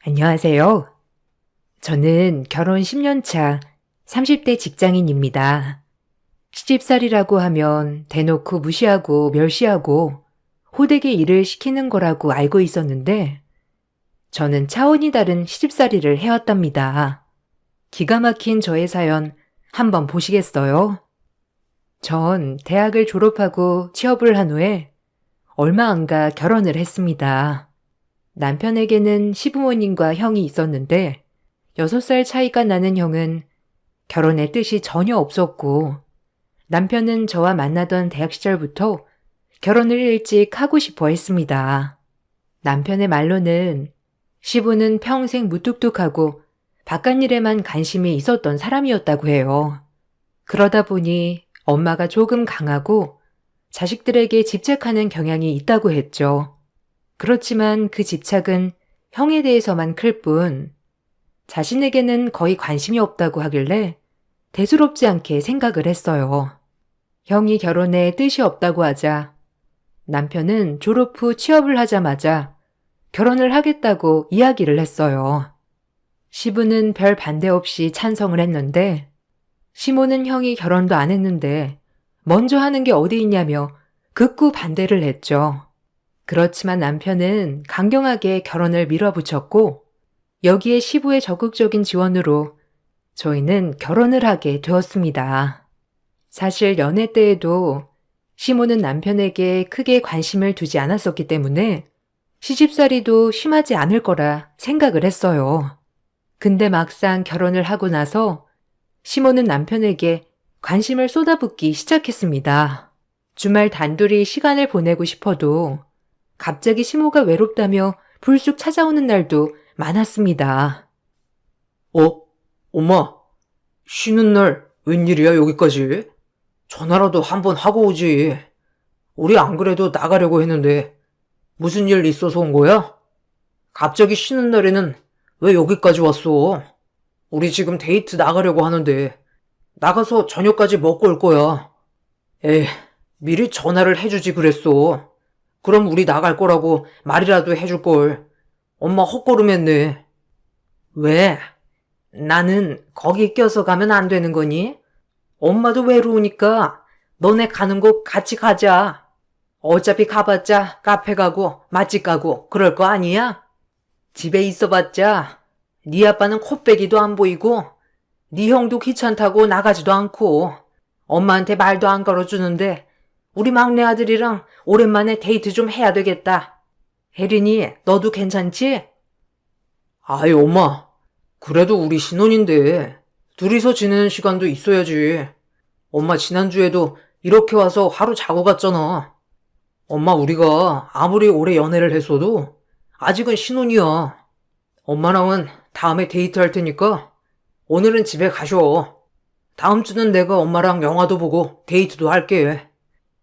안녕하세요. 저는 결혼 10년 차 30대 직장인입니다. 시집살이라고 하면 대놓고 무시하고 멸시하고 호되게 일을 시키는 거라고 알고 있었는데 저는 차원이 다른 시집살이를 해왔답니다. 기가 막힌 저의 사연 한번 보시겠어요? 전 대학을 졸업하고 취업을 한 후에 얼마 안 가 결혼을 했습니다. 남편에게는 시부모님과 형이 있었는데 6살 차이가 나는 형은 결혼의 뜻이 전혀 없었고 남편은 저와 만나던 대학 시절부터 결혼을 일찍 하고 싶어 했습니다. 남편의 말로는 시부는 평생 무뚝뚝하고 바깥일에만 관심이 있었던 사람이었다고 해요. 그러다 보니 엄마가 조금 강하고 자식들에게 집착하는 경향이 있다고 했죠. 그렇지만 그 집착은 형에 대해서만 클 뿐 자신에게는 거의 관심이 없다고 하길래 대수롭지 않게 생각을 했어요. 형이 결혼에 뜻이 없다고 하자 남편은 졸업 후 취업을 하자마자 결혼을 하겠다고 이야기를 했어요. 시부는 별 반대 없이 찬성을 했는데 시모는 형이 결혼도 안 했는데 먼저 하는 게 어디 있냐며 극구 반대를 했죠. 그렇지만 남편은 강경하게 결혼을 밀어붙였고 여기에 시부의 적극적인 지원으로 저희는 결혼을 하게 되었습니다. 사실 연애 때에도 시모는 남편에게 크게 관심을 두지 않았었기 때문에 시집살이도 심하지 않을 거라 생각을 했어요. 근데 막상 결혼을 하고 나서 시모는 남편에게 관심을 쏟아붓기 시작했습니다. 주말 단둘이 시간을 보내고 싶어도 갑자기 시모가 외롭다며 불쑥 찾아오는 날도 많았습니다. 엄마, 쉬는 날 웬일이야 여기까지? 전화라도 한번 하고 오지. 우리 안 그래도 나가려고 했는데 무슨 일 있어서 온 거야? 갑자기 쉬는 날에는 왜 여기까지 왔어? 우리 지금 데이트 나가려고 하는데 나가서 저녁까지 먹고 올 거야. 에이, 미리 전화를 해주지 그랬어. 그럼 우리 나갈 거라고 말이라도 해줄 걸. 엄마 헛걸음했네. 왜? 나는 거기 껴서 가면 안 되는 거니? 엄마도 외로우니까 너네 가는 곳 같이 가자. 어차피 가봤자 카페 가고 맛집 가고 그럴 거 아니야? 집에 있어봤자 네 아빠는 코빼기도 안 보이고 네 형도 귀찮다고 나가지도 않고 엄마한테 말도 안 걸어주는데 우리 막내 아들이랑 오랜만에 데이트 좀 해야 되겠다. 혜린이 너도 괜찮지? 아이 엄마, 그래도 우리 신혼인데 둘이서 지내는 시간도 있어야지. 엄마 지난주에도 이렇게 와서 하루 자고 갔잖아. 엄마 우리가 아무리 오래 연애를 했어도 아직은 신혼이야. 엄마랑은 다음에 데이트할 테니까 오늘은 집에 가셔. 다음 주는 내가 엄마랑 영화도 보고 데이트도 할게.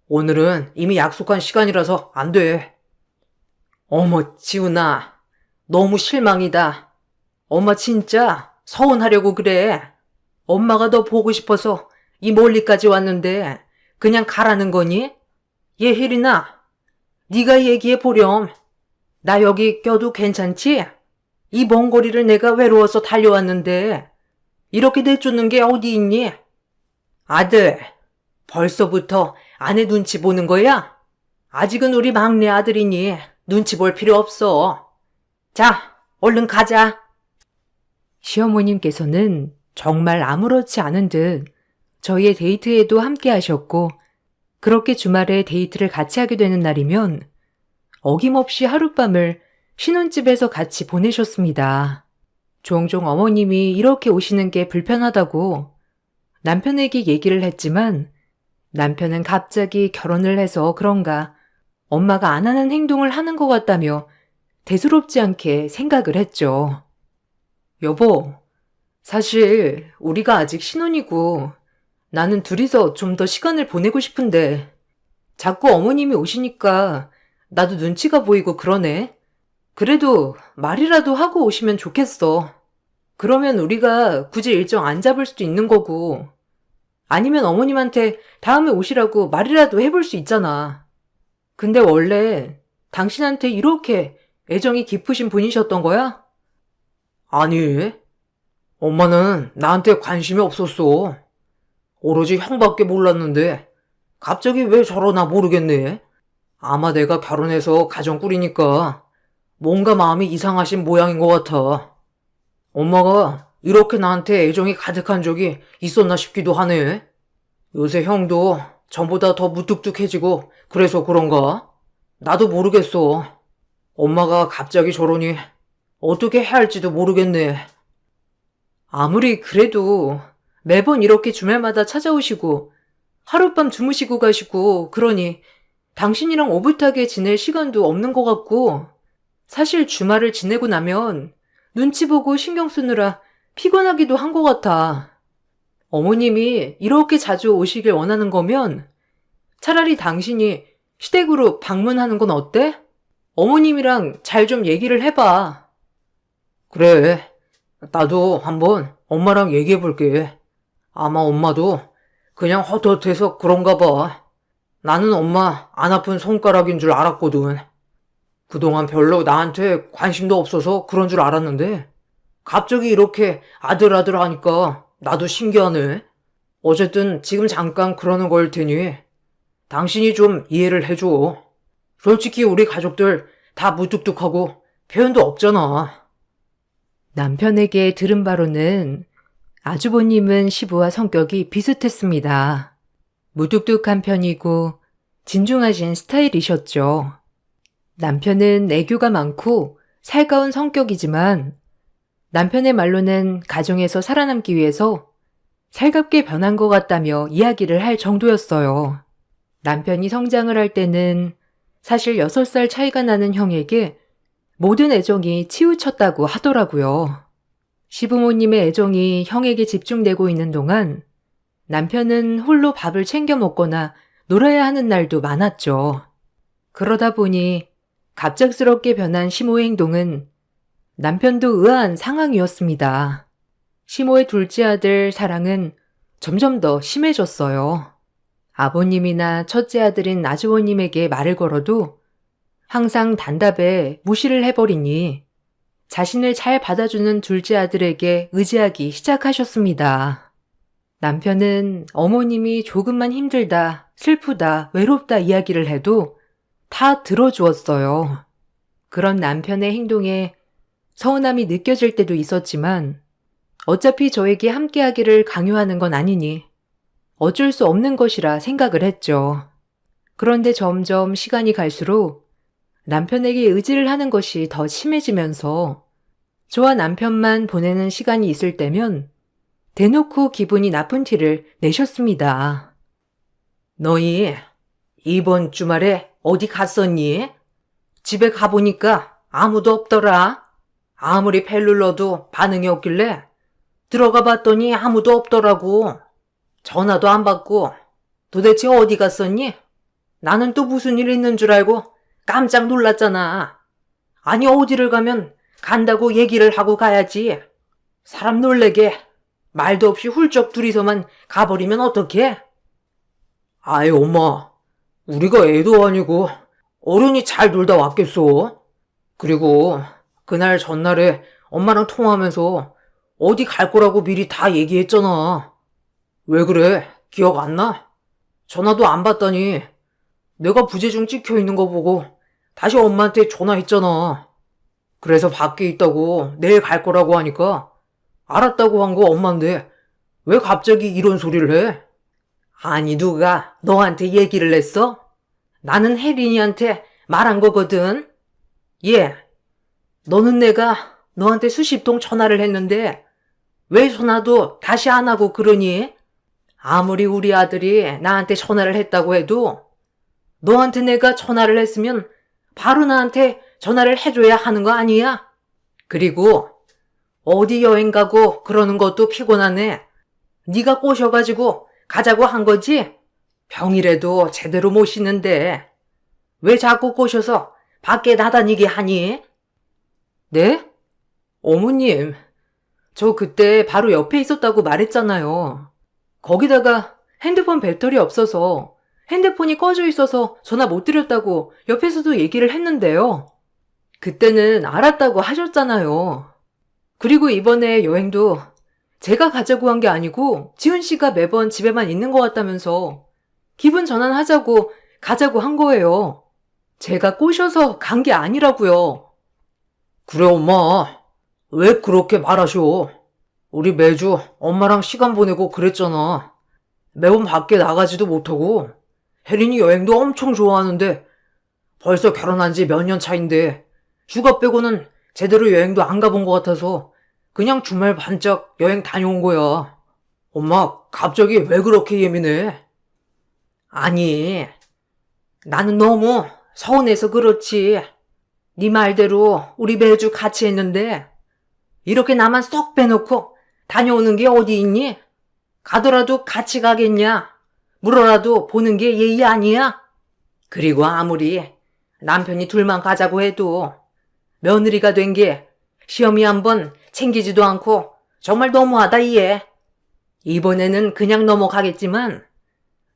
오늘은 이미 약속한 시간이라서 안 돼. 어머 지훈아, 너무 실망이다. 엄마 진짜 서운하려고 그래. 엄마가 너 보고 싶어서 이 멀리까지 왔는데 그냥 가라는 거니? 얘 혜린아, 네가 얘기해 보렴. 나 여기 껴도 괜찮지? 이 먼 거리를 내가 외로워서 달려왔는데 이렇게 내쫓는 게 어디 있니? 아들, 벌써부터 아내 눈치 보는 거야? 아직은 우리 막내 아들이니 눈치 볼 필요 없어. 자, 얼른 가자. 시어머님께서는 정말 아무렇지 않은 듯 저희의 데이트에도 함께 하셨고 그렇게 주말에 데이트를 같이 하게 되는 날이면 어김없이 하룻밤을 신혼집에서 같이 보내셨습니다. 종종 어머님이 이렇게 오시는 게 불편하다고 남편에게 얘기를 했지만 남편은 갑자기 결혼을 해서 그런가 엄마가 안 하는 행동을 하는 것 같다며 대수롭지 않게 생각을 했죠. 여보, 사실 우리가 아직 신혼이고 나는 둘이서 좀 더 시간을 보내고 싶은데 자꾸 어머님이 오시니까 나도 눈치가 보이고 그러네. 그래도 말이라도 하고 오시면 좋겠어. 그러면 우리가 굳이 일정 안 잡을 수도 있는 거고 아니면 어머님한테 다음에 오시라고 말이라도 해볼 수 있잖아. 근데 원래 당신한테 이렇게 애정이 깊으신 분이셨던 거야? 아니, 엄마는 나한테 관심이 없었어. 오로지 형밖에 몰랐는데 갑자기 왜 저러나 모르겠네. 아마 내가 결혼해서 가정 꾸리니까 뭔가 마음이 이상하신 모양인 것 같아. 엄마가 이렇게 나한테 애정이 가득한 적이 있었나 싶기도 하네. 요새 형도 전보다 더 무뚝뚝해지고 그래서 그런가? 나도 모르겠어. 엄마가 갑자기 저러니 어떻게 해야 할지도 모르겠네. 아무리 그래도 매번 이렇게 주말마다 찾아오시고 하룻밤 주무시고 가시고 그러니 당신이랑 오붓하게 지낼 시간도 없는 것 같고 사실 주말을 지내고 나면 눈치 보고 신경 쓰느라 피곤하기도 한 것 같아. 어머님이 이렇게 자주 오시길 원하는 거면 차라리 당신이 시댁으로 방문하는 건 어때? 어머님이랑 잘 좀 얘기를 해봐. 그래, 나도 한번 엄마랑 얘기해볼게. 아마 엄마도 그냥 헛헛해서 그런가 봐. 나는 엄마 안 아픈 손가락인 줄 알았거든. 그동안 별로 나한테 관심도 없어서 그런 줄 알았는데 갑자기 이렇게 아들아들 하니까 나도 신기하네. 어쨌든 지금 잠깐 그러는 걸 테니 당신이 좀 이해를 해줘. 솔직히 우리 가족들 다 무뚝뚝하고 표현도 없잖아. 남편에게 들은 바로는 아주버님은 시부와 성격이 비슷했습니다. 무뚝뚝한 편이고 진중하신 스타일이셨죠. 남편은 애교가 많고 살가운 성격이지만 남편의 말로는 가정에서 살아남기 위해서 살갑게 변한 것 같다며 이야기를 할 정도였어요. 남편이 성장을 할 때는 사실 6살 차이가 나는 형에게 모든 애정이 치우쳤다고 하더라고요. 시부모님의 애정이 형에게 집중되고 있는 동안 남편은 홀로 밥을 챙겨 먹거나 놀아야 하는 날도 많았죠. 그러다 보니 갑작스럽게 변한 시모의 행동은 남편도 의아한 상황이었습니다. 시모의 둘째 아들 사랑은 점점 더 심해졌어요. 아버님이나 첫째 아들인 아주버님에게 말을 걸어도 항상 단답에 무시를 해버리니 자신을 잘 받아주는 둘째 아들에게 의지하기 시작하셨습니다. 남편은 어머님이 조금만 힘들다, 슬프다, 외롭다 이야기를 해도 다 들어주었어요. 그런 남편의 행동에 서운함이 느껴질 때도 있었지만 어차피 저에게 함께하기를 강요하는 건 아니니 어쩔 수 없는 것이라 생각을 했죠. 그런데 점점 시간이 갈수록 남편에게 의지를 하는 것이 더 심해지면서 저와 남편만 보내는 시간이 있을 때면 대놓고 기분이 나쁜 티를 내셨습니다. 너희 이번 주말에 어디 갔었니? 집에 가보니까 아무도 없더라. 아무리 벨 눌러도 반응이 없길래 들어가 봤더니 아무도 없더라고. 전화도 안 받고 도대체 어디 갔었니? 나는 또 무슨 일 있는 줄 알고 깜짝 놀랐잖아. 아니 어디를 가면 간다고 얘기를 하고 가야지. 사람 놀래게 말도 없이 훌쩍 둘이서만 가버리면 어떡해? 아이 엄마, 우리가 애도 아니고 어른이 잘 놀다 왔겠어. 그리고 그날 전날에 엄마랑 통화하면서 어디 갈 거라고 미리 다 얘기했잖아. 왜 그래? 기억 안 나? 전화도 안 받다니 내가 부재중 찍혀 있는 거 보고 다시 엄마한테 전화했잖아. 그래서 밖에 있다고 내일 갈 거라고 하니까 알았다고 한 거 엄마인데 왜 갑자기 이런 소리를 해? 아니 누가 너한테 얘기를 했어? 나는 혜린이한테 말한 거거든. 얘, 너는 내가 너한테 수십 통 전화를 했는데 왜 전화도 다시 안 하고 그러니? 아무리 우리 아들이 나한테 전화를 했다고 해도 너한테 내가 전화를 했으면 바로 나한테 전화를 해줘야 하는 거 아니야? 그리고 어디 여행 가고 그러는 것도 피곤하네. 네가 꼬셔가지고 가자고 한 거지? 병이라도 제대로 못 씻는데 왜 자꾸 꼬셔서 밖에 나다니게 하니? 네? 어머님, 저 그때 바로 옆에 있었다고 말했잖아요. 거기다가 핸드폰 배터리 없어서 핸드폰이 꺼져 있어서 전화 못 드렸다고 옆에서도 얘기를 했는데요. 그때는 알았다고 하셨잖아요. 그리고 이번에 여행도 제가 가자고 한 게 아니고 지은 씨가 매번 집에만 있는 것 같다면서 기분 전환하자고 가자고 한 거예요. 제가 꼬셔서 간 게 아니라고요. 그래, 엄마. 왜 그렇게 말하셔? 우리 매주 엄마랑 시간 보내고 그랬잖아. 매번 밖에 나가지도 못하고. 혜린이 여행도 엄청 좋아하는데 벌써 결혼한 지 몇 년 차인데 휴가 빼고는 제대로 여행도 안 가본 것 같아서 그냥 주말 반짝 여행 다녀온 거야. 엄마, 갑자기 왜 그렇게 예민해? 아니, 나는 너무 서운해서 그렇지. 네 말대로 우리 매주 같이 했는데 이렇게 나만 쏙 빼놓고 다녀오는 게 어디 있니? 가더라도 같이 가겠냐? 물어라도 보는 게 예의 아니야? 그리고 아무리 남편이 둘만 가자고 해도 며느리가 된 게 시어미 한번 챙기지도 않고 정말 너무하다 얘. 이번에는 그냥 넘어가겠지만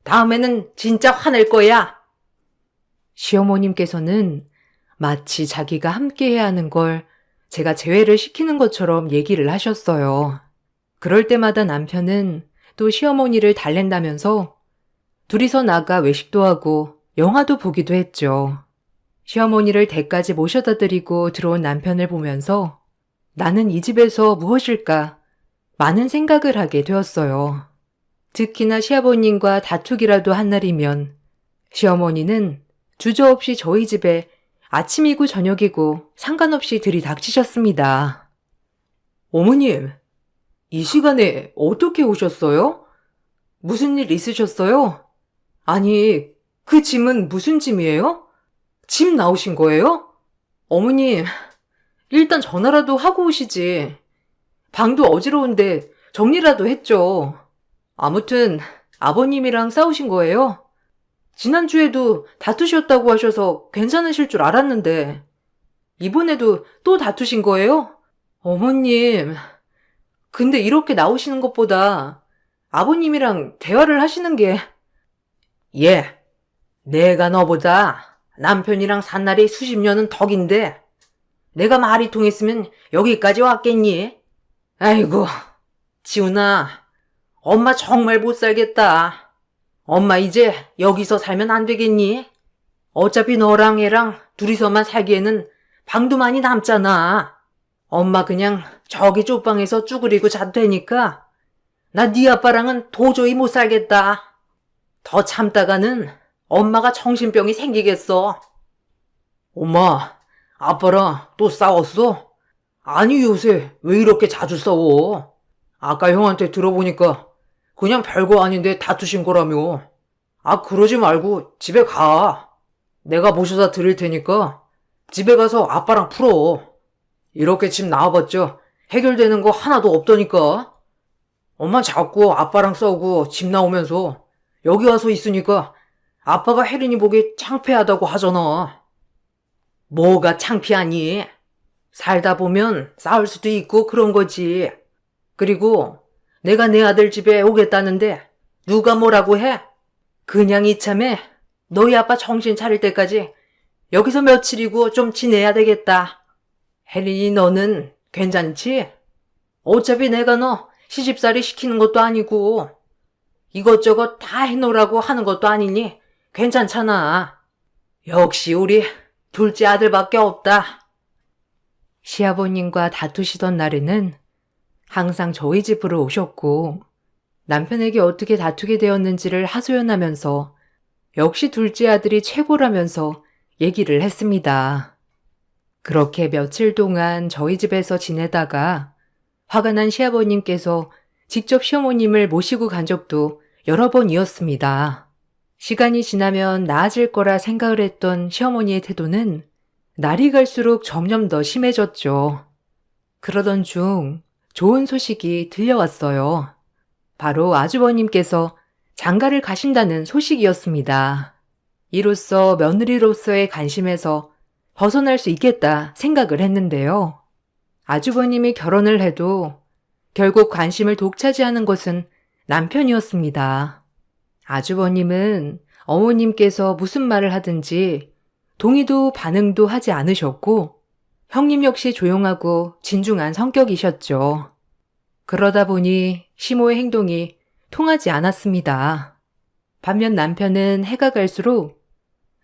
다음에는 진짜 화낼 거야. 시어머님께서는 마치 자기가 함께해야 하는 걸 제가 제외를 시키는 것처럼 얘기를 하셨어요. 그럴 때마다 남편은 또 시어머니를 달랜다면서 둘이서 나가 외식도 하고 영화도 보기도 했죠. 시어머니를 댁까지 모셔다 드리고 들어온 남편을 보면서 나는 이 집에서 무엇일까 많은 생각을 하게 되었어요. 특히나 시아버님과 다투기라도 한 날이면 시어머니는 주저없이 저희 집에 아침이고 저녁이고 상관없이 들이닥치셨습니다. 어머님, 이 시간에 어떻게 오셨어요? 무슨 일 있으셨어요? 아니, 그 짐은 무슨 짐이에요? 짐 나오신 거예요? 어머님, 일단 전화라도 하고 오시지. 방도 어지러운데 정리라도 했죠. 아무튼 아버님이랑 싸우신 거예요? 지난주에도 다투셨다고 하셔서 괜찮으실 줄 알았는데 이번에도 또 다투신 거예요? 어머님, 근데 이렇게 나오시는 것보다 아버님이랑 대화를 하시는 게 예, 내가 너보다 남편이랑 산 날이 수십 년은 덕인데 내가 말이 통했으면 여기까지 왔겠니? 아이고, 지훈아, 엄마 정말 못 살겠다. 엄마 이제 여기서 살면 안 되겠니? 어차피 너랑 애랑 둘이서만 살기에는 방도 많이 남잖아. 엄마 그냥 저기 쪽방에서 쭈그리고 자도 되니까 나 네 아빠랑은 도저히 못 살겠다. 더 참다가는 엄마가 정신병이 생기겠어. 엄마, 아빠랑 또 싸웠어? 아니 요새 왜 이렇게 자주 싸워? 아까 형한테 들어보니까 그냥 별거 아닌데 다투신 거라며. 아, 그러지 말고 집에 가. 내가 모셔다 드릴 테니까 집에 가서 아빠랑 풀어. 이렇게 집 나와봤자 해결되는 거 하나도 없다니까. 엄마 자꾸 아빠랑 싸우고 집 나오면서 여기 와서 있으니까 아빠가 혜린이 보기 창피하다고 하잖아. 뭐가 창피하니? 살다 보면 싸울 수도 있고 그런 거지. 그리고 내가 내 아들 집에 오겠다는데 누가 뭐라고 해? 그냥 이참에 너희 아빠 정신 차릴 때까지 여기서 며칠이고 좀 지내야 되겠다. 혜린이 너는 괜찮지? 어차피 내가 너 시집살이 시키는 것도 아니고 이것저것 다 해놓으라고 하는 것도 아니니 괜찮잖아. 역시 우리 둘째 아들밖에 없다. 시아버님과 다투시던 날에는 항상 저희 집으로 오셨고 남편에게 어떻게 다투게 되었는지를 하소연하면서 역시 둘째 아들이 최고라면서 얘기를 했습니다. 그렇게 며칠 동안 저희 집에서 지내다가 화가 난 시아버님께서 직접 시어머님을 모시고 간 적도 여러 번이었습니다. 시간이 지나면 나아질 거라 생각을 했던 시어머니의 태도는 날이 갈수록 점점 더 심해졌죠. 그러던 중 좋은 소식이 들려왔어요. 바로 아주버님께서 장가를 가신다는 소식이었습니다. 이로써 며느리로서의 관심에서 벗어날 수 있겠다 생각을 했는데요. 아주버님이 결혼을 해도 결국 관심을 독차지하는 것은 남편이었습니다. 아주버님은 어머님께서 무슨 말을 하든지 동의도 반응도 하지 않으셨고 형님 역시 조용하고 진중한 성격이셨죠. 그러다 보니 시모의 행동이 통하지 않았습니다. 반면 남편은 해가 갈수록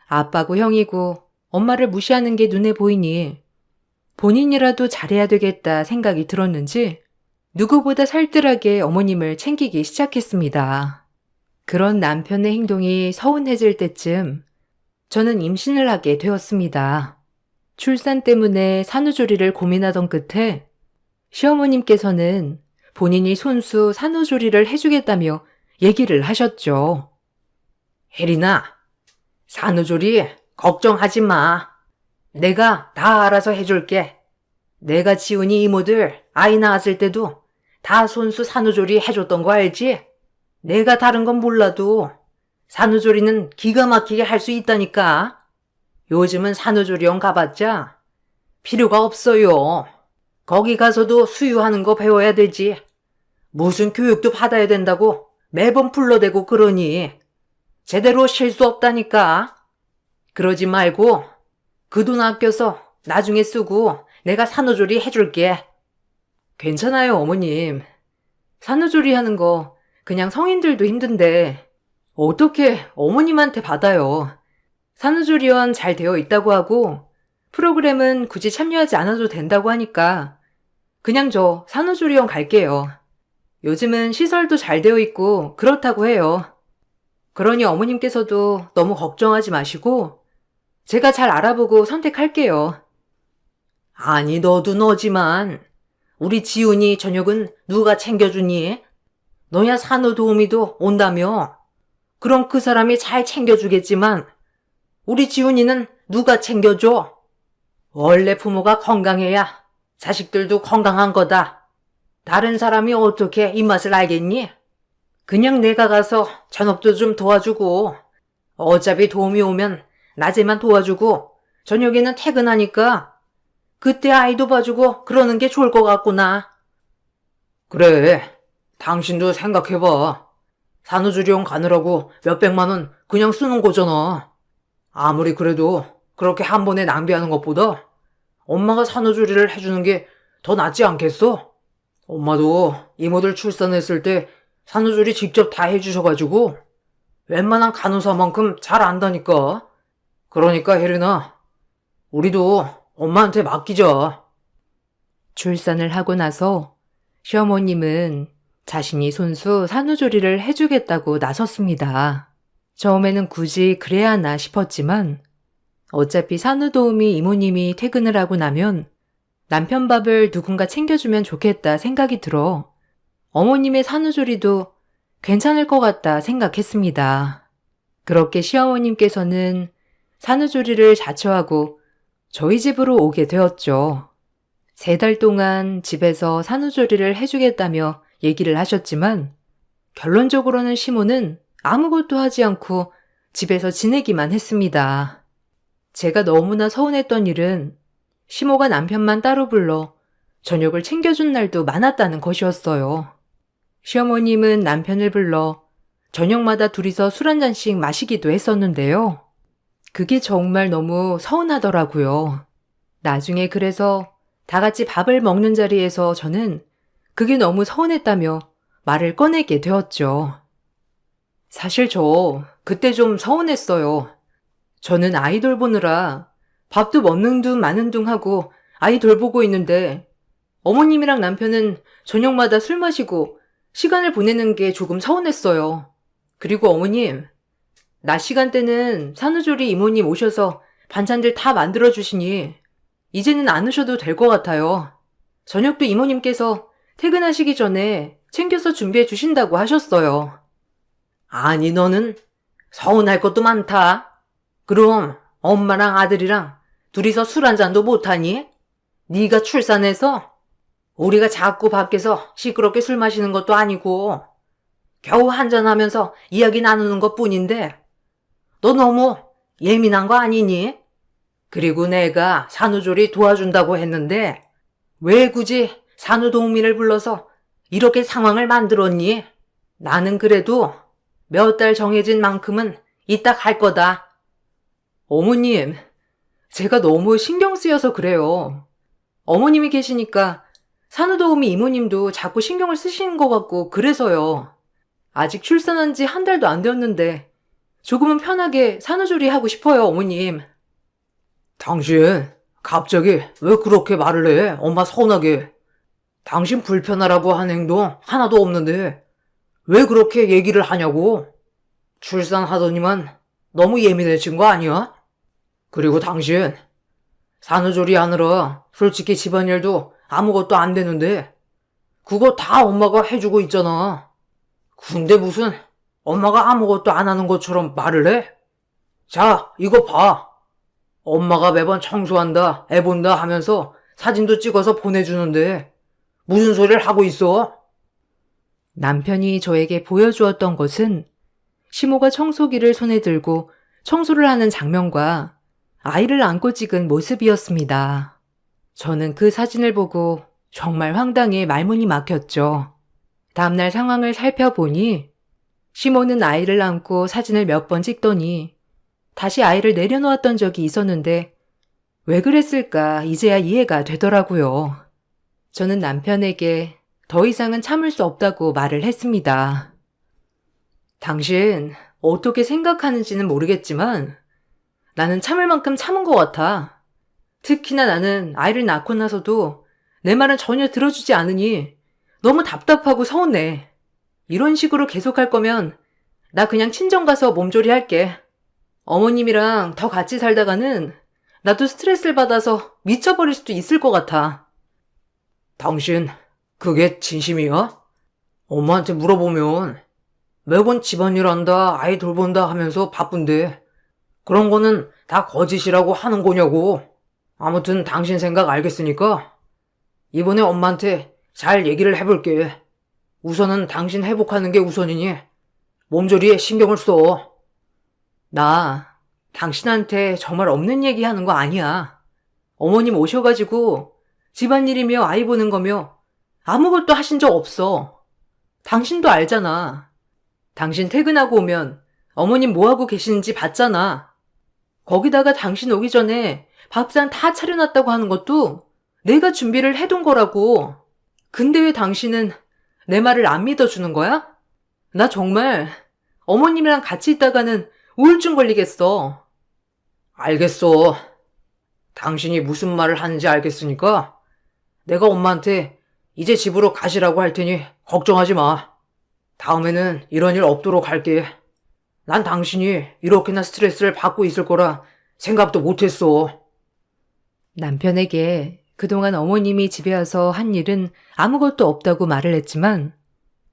아빠고 형이고 엄마를 무시하는 게 눈에 보이니 본인이라도 잘해야 되겠다 생각이 들었는지 누구보다 살뜰하게 어머님을 챙기기 시작했습니다. 그런 남편의 행동이 서운해질 때쯤 저는 임신을 하게 되었습니다. 출산 때문에 산후조리를 고민하던 끝에 시어머님께서는 본인이 손수 산후조리를 해주겠다며 얘기를 하셨죠. 혜린아, 산후조리 걱정하지 마. 내가 다 알아서 해줄게. 내가 지훈이 이모들 아이 낳았을 때도 다 손수 산후조리 해줬던 거 알지? 내가 다른 건 몰라도 산후조리는 기가 막히게 할 수 있다니까. 요즘은 산후조리원 가봤자 필요가 없어요. 거기 가서도 수유하는 거 배워야 되지. 무슨 교육도 받아야 된다고 매번 불러대고 그러니 제대로 쉴 수 없다니까. 그러지 말고 그 돈 아껴서 나중에 쓰고 내가 산후조리 해줄게. 괜찮아요, 어머님. 산후조리 하는 거 그냥 성인들도 힘든데 어떻게 어머님한테 받아요. 산후조리원 잘 되어 있다고 하고 프로그램은 굳이 참여하지 않아도 된다고 하니까 그냥 저 산후조리원 갈게요. 요즘은 시설도 잘 되어 있고 그렇다고 해요. 그러니 어머님께서도 너무 걱정하지 마시고 제가 잘 알아보고 선택할게요. 아니 너도 너지만 우리 지훈이 저녁은 누가 챙겨주니? 너야 산후도우미도 온다며. 그럼 그 사람이 잘 챙겨주겠지만 우리 지훈이는 누가 챙겨줘? 원래 부모가 건강해야 자식들도 건강한 거다. 다른 사람이 어떻게 입맛을 알겠니? 그냥 내가 가서 전업도 좀 도와주고 어차피 도움이 오면 낮에만 도와주고 저녁에는 퇴근하니까 그때 아이도 봐주고 그러는 게 좋을 것 같구나. 그래, 당신도 생각해봐. 산후조리원 가느라고 몇백만 원 그냥 쓰는 거잖아. 아무리 그래도 그렇게 한 번에 낭비하는 것보다 엄마가 산후조리를 해주는 게 더 낫지 않겠어? 엄마도 이모들 출산했을 때 산후조리 직접 다 해주셔가지고 웬만한 간호사만큼 잘 안다니까. 그러니까 혜린아, 우리도 엄마한테 맡기자. 출산을 하고 나서 시어머님은 자신이 손수 산후조리를 해주겠다고 나섰습니다. 처음에는 굳이 그래야 하나 싶었지만 어차피 산후도우미 이모님이 퇴근을 하고 나면 남편 밥을 누군가 챙겨주면 좋겠다 생각이 들어 어머님의 산후조리도 괜찮을 것 같다 생각했습니다. 그렇게 시어머님께서는 산후조리를 자처하고 저희 집으로 오게 되었죠. 3달 동안 집에서 산후조리를 해주겠다며 얘기를 하셨지만 결론적으로는 시모는 아무것도 하지 않고 집에서 지내기만 했습니다. 제가 너무나 서운했던 일은 시모가 남편만 따로 불러 저녁을 챙겨준 날도 많았다는 것이었어요. 시어머님은 남편을 불러 저녁마다 둘이서 술 한 잔씩 마시기도 했었는데요. 그게 정말 너무 서운하더라고요. 나중에 그래서 다 같이 밥을 먹는 자리에서 저는 그게 너무 서운했다며 말을 꺼내게 되었죠. 사실 저 그때 좀 서운했어요. 저는 아이 돌보느라 밥도 먹는 둥 마는 둥 하고 아이 돌보고 있는데 어머님이랑 남편은 저녁마다 술 마시고 시간을 보내는 게 조금 서운했어요. 그리고 어머님, 낮 시간대는 산후조리 이모님 오셔서 반찬들 다 만들어주시니 이제는 안 오셔도 될 것 같아요. 저녁도 이모님께서 퇴근하시기 전에 챙겨서 준비해 주신다고 하셨어요. 아니 너는 서운할 것도 많다. 그럼 엄마랑 아들이랑 둘이서 술 한 잔도 못하니? 네가 출산해서 우리가 자꾸 밖에서 시끄럽게 술 마시는 것도 아니고 겨우 한잔하면서 이야기 나누는 것뿐인데 너 너무 예민한 거 아니니? 그리고 내가 산후조리 도와준다고 했는데 왜 굳이 산후도우미를 불러서 이렇게 상황을 만들었니? 나는 그래도 몇 달 정해진 만큼은 이따 갈 거다. 어머님, 제가 너무 신경 쓰여서 그래요. 어머님이 계시니까 산후도우미 이모님도 자꾸 신경을 쓰시는 것 같고 그래서요. 아직 출산한 지 한 달도 안 되었는데 조금은 편하게 산후조리 하고 싶어요, 어머님. 당신, 갑자기 왜 그렇게 말을 해? 엄마 서운하게. 당신 불편하라고 한 행동 하나도 없는데 왜 그렇게 얘기를 하냐고? 출산하더니만 너무 예민해진 거 아니야? 그리고 당신, 산후조리 하느라 솔직히 집안일도 아무것도 안 되는데 그거 다 엄마가 해주고 있잖아. 근데 무슨 엄마가 아무것도 안 하는 것처럼 말을 해? 자, 이거 봐. 엄마가 매번 청소한다, 애 본다 하면서 사진도 찍어서 보내주는데 무슨 소리를 하고 있어? 남편이 저에게 보여주었던 것은 시모가 청소기를 손에 들고 청소를 하는 장면과 아이를 안고 찍은 모습이었습니다. 저는 그 사진을 보고 정말 황당해 말문이 막혔죠. 다음날 상황을 살펴보니 시모는 아이를 안고 사진을 몇 번 찍더니 다시 아이를 내려놓았던 적이 있었는데 왜 그랬을까 이제야 이해가 되더라고요. 저는 남편에게 더 이상은 참을 수 없다고 말을 했습니다. 당신 어떻게 생각하는지는 모르겠지만 나는 참을 만큼 참은 것 같아. 특히나 나는 아이를 낳고 나서도 내 말은 전혀 들어주지 않으니 너무 답답하고 서운해. 이런 식으로 계속할 거면 나 그냥 친정 가서 몸조리 할게. 어머님이랑 더 같이 살다가는 나도 스트레스를 받아서 미쳐버릴 수도 있을 것 같아. 당신, 그게 진심이야? 엄마한테 물어보면 매번 집안일 한다, 아이 돌본다 하면서 바쁜데 그런 거는 다 거짓이라고 하는 거냐고. 아무튼 당신 생각 알겠으니까 이번에 엄마한테 잘 얘기를 해볼게. 우선은 당신 회복하는 게 우선이니 몸조리에 신경을 써. 나 당신한테 정말 없는 얘기 하는 거 아니야. 어머님 오셔가지고 집안일이며 아이 보는 거며 아무것도 하신 적 없어. 당신도 알잖아. 당신 퇴근하고 오면 어머님 뭐하고 계시는지 봤잖아. 거기다가 당신 오기 전에 밥상 다 차려놨다고 하는 것도 내가 준비를 해둔 거라고. 근데 왜 당신은 내 말을 안 믿어주는 거야? 나 정말 어머님이랑 같이 있다가는 우울증 걸리겠어. 알겠어. 당신이 무슨 말을 하는지 알겠으니까 내가 엄마한테 이제 집으로 가시라고 할 테니 걱정하지 마. 다음에는 이런 일 없도록 할게. 난 당신이 이렇게나 스트레스를 받고 있을 거라 생각도 못했어. 남편에게 그동안 어머님이 집에 와서 한 일은 아무것도 없다고 말을 했지만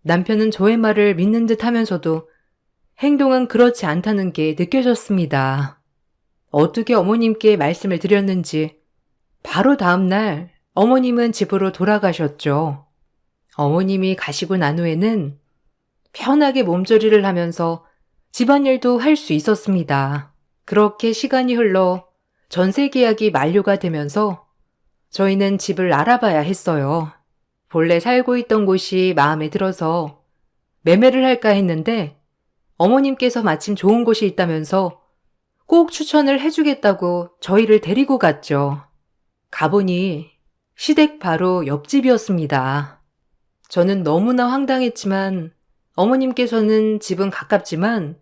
남편은 저의 말을 믿는 듯 하면서도 행동은 그렇지 않다는 게 느껴졌습니다. 어떻게 어머님께 말씀을 드렸는지 바로 다음 날 어머님은 집으로 돌아가셨죠. 어머님이 가시고 난 후에는 편하게 몸조리를 하면서 집안일도 할 수 있었습니다. 그렇게 시간이 흘러 전세 계약이 만료가 되면서 저희는 집을 알아봐야 했어요. 본래 살고 있던 곳이 마음에 들어서 매매를 할까 했는데 어머님께서 마침 좋은 곳이 있다면서 꼭 추천을 해주겠다고 저희를 데리고 갔죠. 가보니 시댁 바로 옆집이었습니다. 저는 너무나 황당했지만 어머님께서는 집은 가깝지만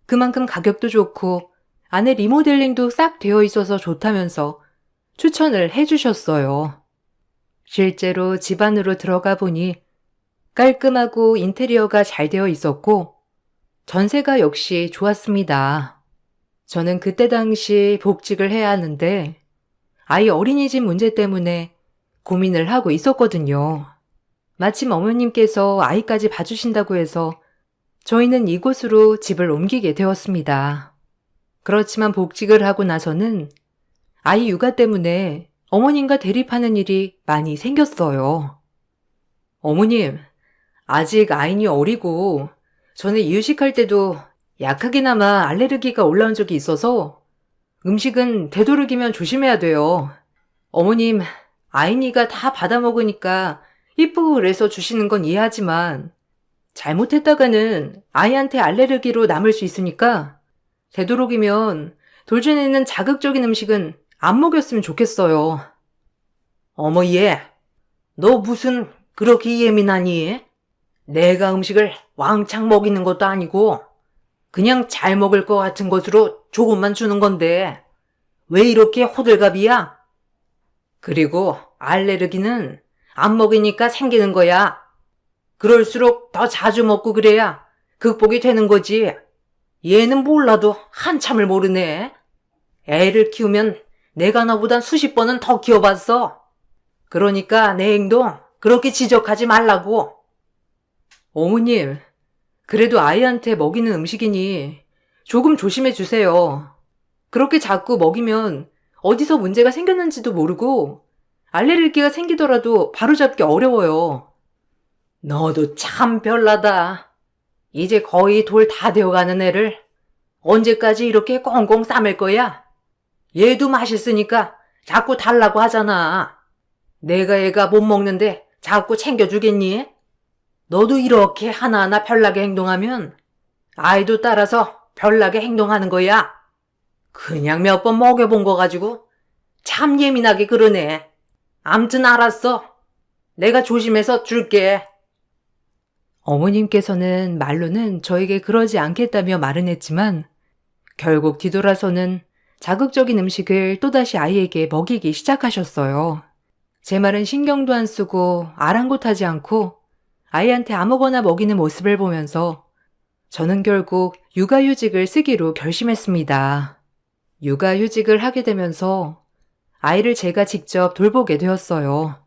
그만큼 가격도 좋고 안에 리모델링도 싹 되어 있어서 좋다면서 추천을 해주셨어요. 실제로 집 안으로 들어가 보니 깔끔하고 인테리어가 잘 되어 있었고 전세가 역시 좋았습니다. 저는 그때 당시 복직을 해야 하는데 아이 어린이집 문제 때문에 고민을 하고 있었거든요. 마침 어머님께서 아이까지 봐주신다고 해서 저희는 이곳으로 집을 옮기게 되었습니다. 그렇지만 복직을 하고 나서는 아이 육아 때문에 어머님과 대립하는 일이 많이 생겼어요. 어머님, 아직 아이는 어리고 전에 이유식할 때도 약하게나마 알레르기가 올라온 적이 있어서 음식은 되도록이면 조심해야 돼요. 어머님, 아이니가 다 받아먹으니까 이쁘고 그래서 주시는 건 이해하지만 잘못했다가는 아이한테 알레르기로 남을 수 있으니까 되도록이면 돌전에는 자극적인 음식은 안 먹였으면 좋겠어요. 어머, 얘, 너 무슨 그렇게 예민하니? 내가 음식을 왕창 먹이는 것도 아니고 그냥 잘 먹을 것 같은 것으로 조금만 주는 건데 왜 이렇게 호들갑이야? 그리고 알레르기는 안 먹이니까 생기는 거야. 그럴수록 더 자주 먹고 그래야 극복이 되는 거지. 얘는 몰라도 한참을 모르네. 애를 키우면 내가 너보단 수십 번은 더 키워봤어. 그러니까 내 행동 그렇게 지적하지 말라고. 어머님, 그래도 아이한테 먹이는 음식이니 조금 조심해 주세요. 그렇게 자꾸 먹이면 어디서 문제가 생겼는지도 모르고 알레르기가 생기더라도 바로잡기 어려워요. 너도 참 별나다. 이제 거의 돌 다 되어가는 애를 언제까지 이렇게 꽁꽁 싸맬 거야? 얘도 맛있으니까 자꾸 달라고 하잖아. 내가 애가 못 먹는데 자꾸 챙겨주겠니? 너도 이렇게 하나하나 별나게 행동하면 아이도 따라서 별나게 행동하는 거야. 그냥 몇 번 먹여본 거 가지고 참 예민하게 그러네. 암튼 알았어. 내가 조심해서 줄게. 어머님께서는 말로는 저에게 그러지 않겠다며 말은 했지만 결국 뒤돌아서는 자극적인 음식을 또다시 아이에게 먹이기 시작하셨어요. 제 말은 신경도 안 쓰고 아랑곳하지 않고 아이한테 아무거나 먹이는 모습을 보면서 저는 결국 육아휴직을 쓰기로 결심했습니다. 육아휴직을 하게 되면서 아이를 제가 직접 돌보게 되었어요.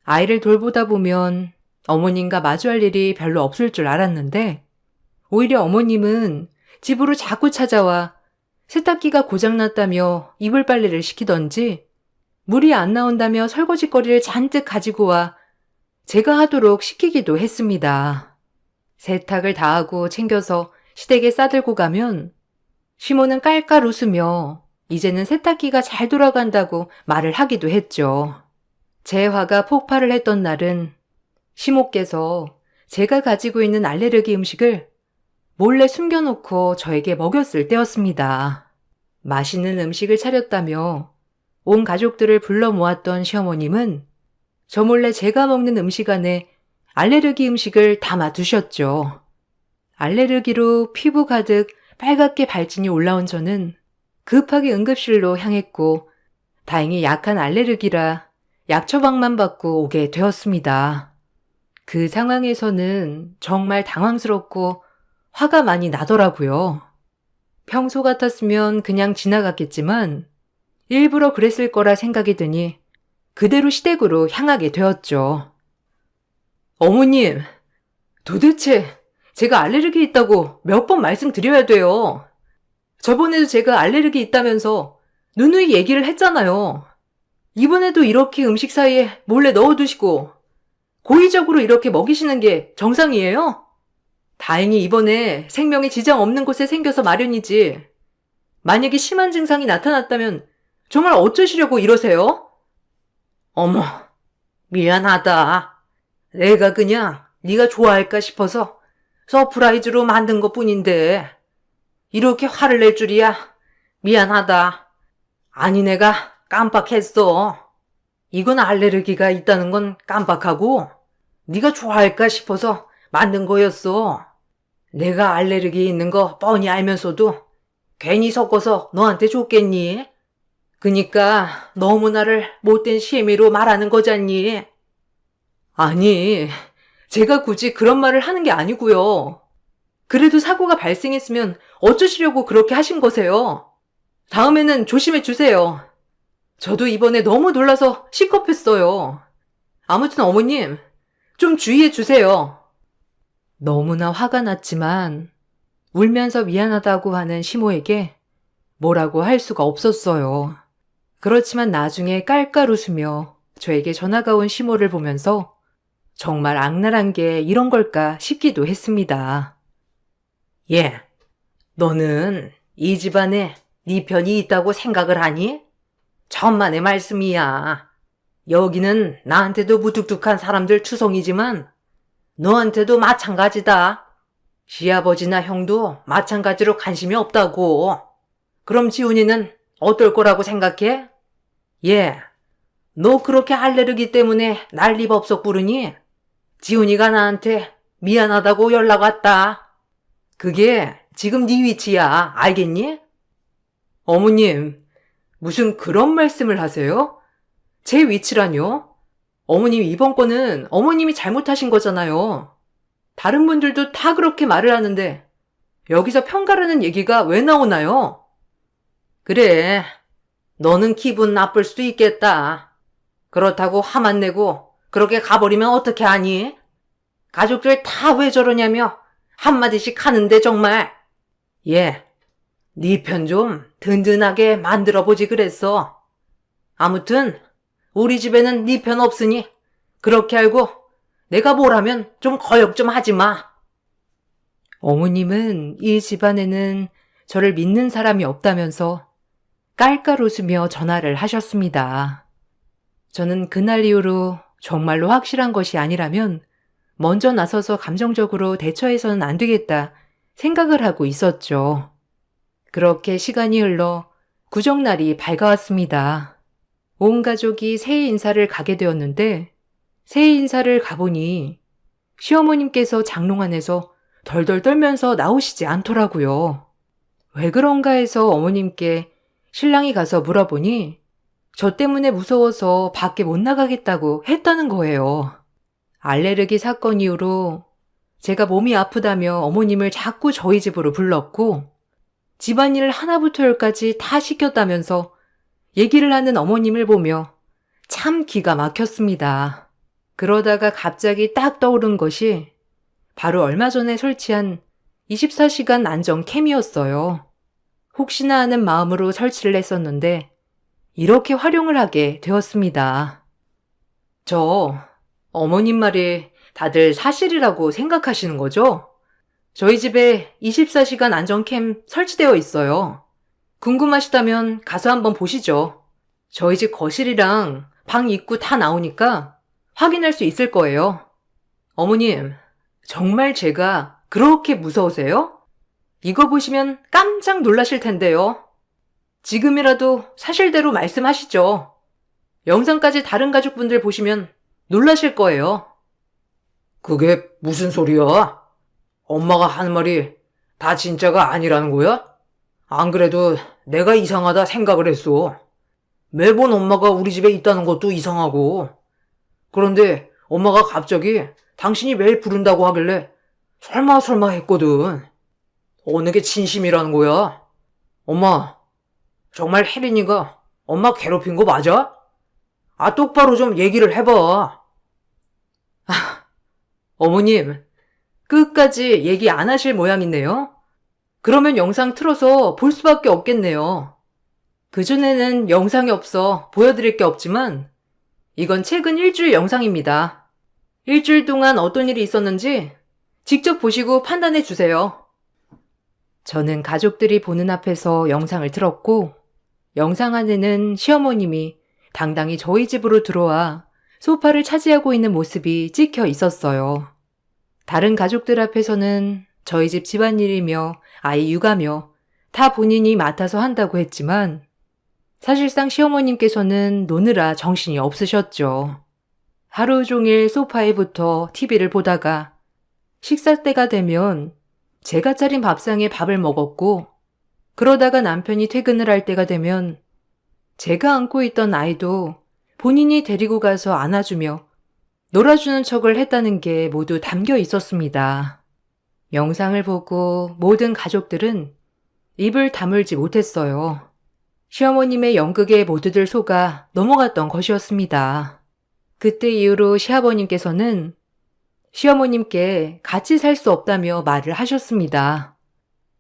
아이를 돌보다 보면 어머님과 마주할 일이 별로 없을 줄 알았는데 오히려 어머님은 집으로 자꾸 찾아와 세탁기가 고장났다며 이불 빨래를 시키던지 물이 안 나온다며 설거지거리를 잔뜩 가지고 와 제가 하도록 시키기도 했습니다. 세탁을 다 하고 챙겨서 시댁에 싸들고 가면 시모는 깔깔 웃으며 이제는 세탁기가 잘 돌아간다고 말을 하기도 했죠. 제 화가 폭발을 했던 날은 시모께서 제가 가지고 있는 알레르기 음식을 몰래 숨겨놓고 저에게 먹였을 때였습니다. 맛있는 음식을 차렸다며 온 가족들을 불러 모았던 시어머님은 저 몰래 제가 먹는 음식 안에 알레르기 음식을 담아 두셨죠. 알레르기로 피부 가득 빨갛게 발진이 올라온 저는 급하게 응급실로 향했고 다행히 약한 알레르기라 약 처방만 받고 오게 되었습니다. 그 상황에서는 정말 당황스럽고 화가 많이 나더라고요. 평소 같았으면 그냥 지나갔겠지만 일부러 그랬을 거라 생각이 드니 그대로 시댁으로 향하게 되었죠. 어머님, 도대체 제가 알레르기 있다고 몇 번 말씀드려야 돼요. 저번에도 제가 알레르기 있다면서 누누이 얘기를 했잖아요. 이번에도 이렇게 음식 사이에 몰래 넣어두시고 고의적으로 이렇게 먹이시는 게 정상이에요? 다행히 이번에 생명에 지장 없는 곳에 생겨서 마련이지. 만약에 심한 증상이 나타났다면 정말 어쩌시려고 이러세요? 어머, 미안하다. 내가 그냥 네가 좋아할까 싶어서 서프라이즈로 만든 것뿐인데 이렇게 화를 낼 줄이야. 미안하다. 아니 내가 깜빡했어. 이건 알레르기가 있다는 건 깜빡하고 네가 좋아할까 싶어서 만든 거였어. 내가 알레르기 있는 거 뻔히 알면서도 괜히 섞어서 너한테 줬겠니? 그니까 너무 나를 못된 시애미로 말하는 거잖니. 아니, 제가 굳이 그런 말을 하는 게 아니고요. 그래도 사고가 발생했으면 어쩌시려고 그렇게 하신 거세요? 다음에는 조심해 주세요. 저도 이번에 너무 놀라서 시겁했어요. 아무튼 어머님, 좀 주의해 주세요. 너무나 화가 났지만 울면서 미안하다고 하는 시모에게 뭐라고 할 수가 없었어요. 그렇지만 나중에 깔깔 웃으며 저에게 전화가 온 시모를 보면서 정말 악랄한 게 이런 걸까 싶기도 했습니다. 예, 너는 이 집안에 네 편이 있다고 생각을 하니? 천만의 말씀이야. 여기는 나한테도 무뚝뚝한 사람들 투성이지만 너한테도 마찬가지다. 시아버지나 형도 마찬가지로 관심이 없다고. 그럼 지훈이는 어떨 거라고 생각해? 예, 너 그렇게 알레르기 때문에 난리법석 부르니? 지훈이가 나한테 미안하다고 연락 왔다. 그게 지금 네 위치야. 알겠니? 어머님, 무슨 그런 말씀을 하세요? 제 위치라뇨? 어머님, 이번 건은 어머님이 잘못하신 거잖아요. 다른 분들도 다 그렇게 말을 하는데 여기서 평가라는 얘기가 왜 나오나요? 그래, 너는 기분 나쁠 수도 있겠다. 그렇다고 화 안 내고 그렇게 가버리면 어떻게 하니? 가족들 다 왜 저러냐며 한마디씩 하는데 정말. 예, 네 편 좀 든든하게 만들어보지 그랬어. 아무튼 우리 집에는 네 편 없으니 그렇게 알고 내가 뭘 하면 좀 거역 좀 하지 마. 어머님은 이 집안에는 저를 믿는 사람이 없다면서 깔깔 웃으며 전화를 하셨습니다. 저는 그날 이후로 정말로 확실한 것이 아니라면 먼저 나서서 감정적으로 대처해서는 안 되겠다 생각을 하고 있었죠. 그렇게 시간이 흘러 구정날이 밝아왔습니다. 온 가족이 새해 인사를 가게 되었는데 새해 인사를 가보니 시어머님께서 장롱 안에서 덜덜 떨면서 나오시지 않더라고요. 왜 그런가 해서 어머님께 신랑이 가서 물어보니 저 때문에 무서워서 밖에 못 나가겠다고 했다는 거예요. 알레르기 사건 이후로 제가 몸이 아프다며 어머님을 자꾸 저희 집으로 불렀고 집안일 하나부터 열까지 다 시켰다면서 얘기를 하는 어머님을 보며 참 기가 막혔습니다. 그러다가 갑자기 딱 떠오른 것이 바로 얼마 전에 설치한 24시간 안전 캠이었어요. 혹시나 하는 마음으로 설치를 했었는데 이렇게 활용을 하게 되었습니다. 저 어머님 말이 다들 사실이라고 생각하시는 거죠? 저희 집에 24시간 안전캠 설치되어 있어요. 궁금하시다면 가서 한번 보시죠. 저희 집 거실이랑 방 입구 다 나오니까 확인할 수 있을 거예요. 어머님, 정말 제가 그렇게 무서우세요? 이거 보시면 깜짝 놀라실 텐데요. 지금이라도 사실대로 말씀하시죠. 영상까지 다른 가족분들 보시면 놀라실 거예요. 그게 무슨 소리야? 엄마가 하는 말이 다 진짜가 아니라는 거야? 안 그래도 내가 이상하다 생각을 했어. 매번 엄마가 우리 집에 있다는 것도 이상하고. 그런데 엄마가 갑자기 당신이 매일 부른다고 하길래 설마 했거든. 어느 게 진심이라는 거야? 엄마, 정말 혜린이가 엄마 괴롭힌 거 맞아? 아, 똑바로 좀 얘기를 해봐. 어머님, 끝까지 얘기 안 하실 모양이네요. 그러면 영상 틀어서 볼 수밖에 없겠네요. 그전에는 영상이 없어 보여드릴 게 없지만 이건 최근 일주일 영상입니다. 일주일 동안 어떤 일이 있었는지 직접 보시고 판단해 주세요. 저는 가족들이 보는 앞에서 영상을 틀었고 영상 안에는 시어머님이 당당히 저희 집으로 들어와 소파를 차지하고 있는 모습이 찍혀 있었어요. 다른 가족들 앞에서는 저희 집 집안일이며 아이 육아며 다 본인이 맡아서 한다고 했지만 사실상 시어머님께서는 노느라 정신이 없으셨죠. 하루 종일 소파에 붙어 TV를 보다가 식사 때가 되면 제가 차린 밥상에 밥을 먹었고 그러다가 남편이 퇴근을 할 때가 되면 제가 안고 있던 아이도 본인이 데리고 가서 안아주며 놀아주는 척을 했다는 게 모두 담겨 있었습니다. 영상을 보고 모든 가족들은 입을 다물지 못했어요. 시어머님의 연극에 모두들 속아 넘어갔던 것이었습니다. 그때 이후로 시아버님께서는 시어머님께 같이 살 수 없다며 말을 하셨습니다.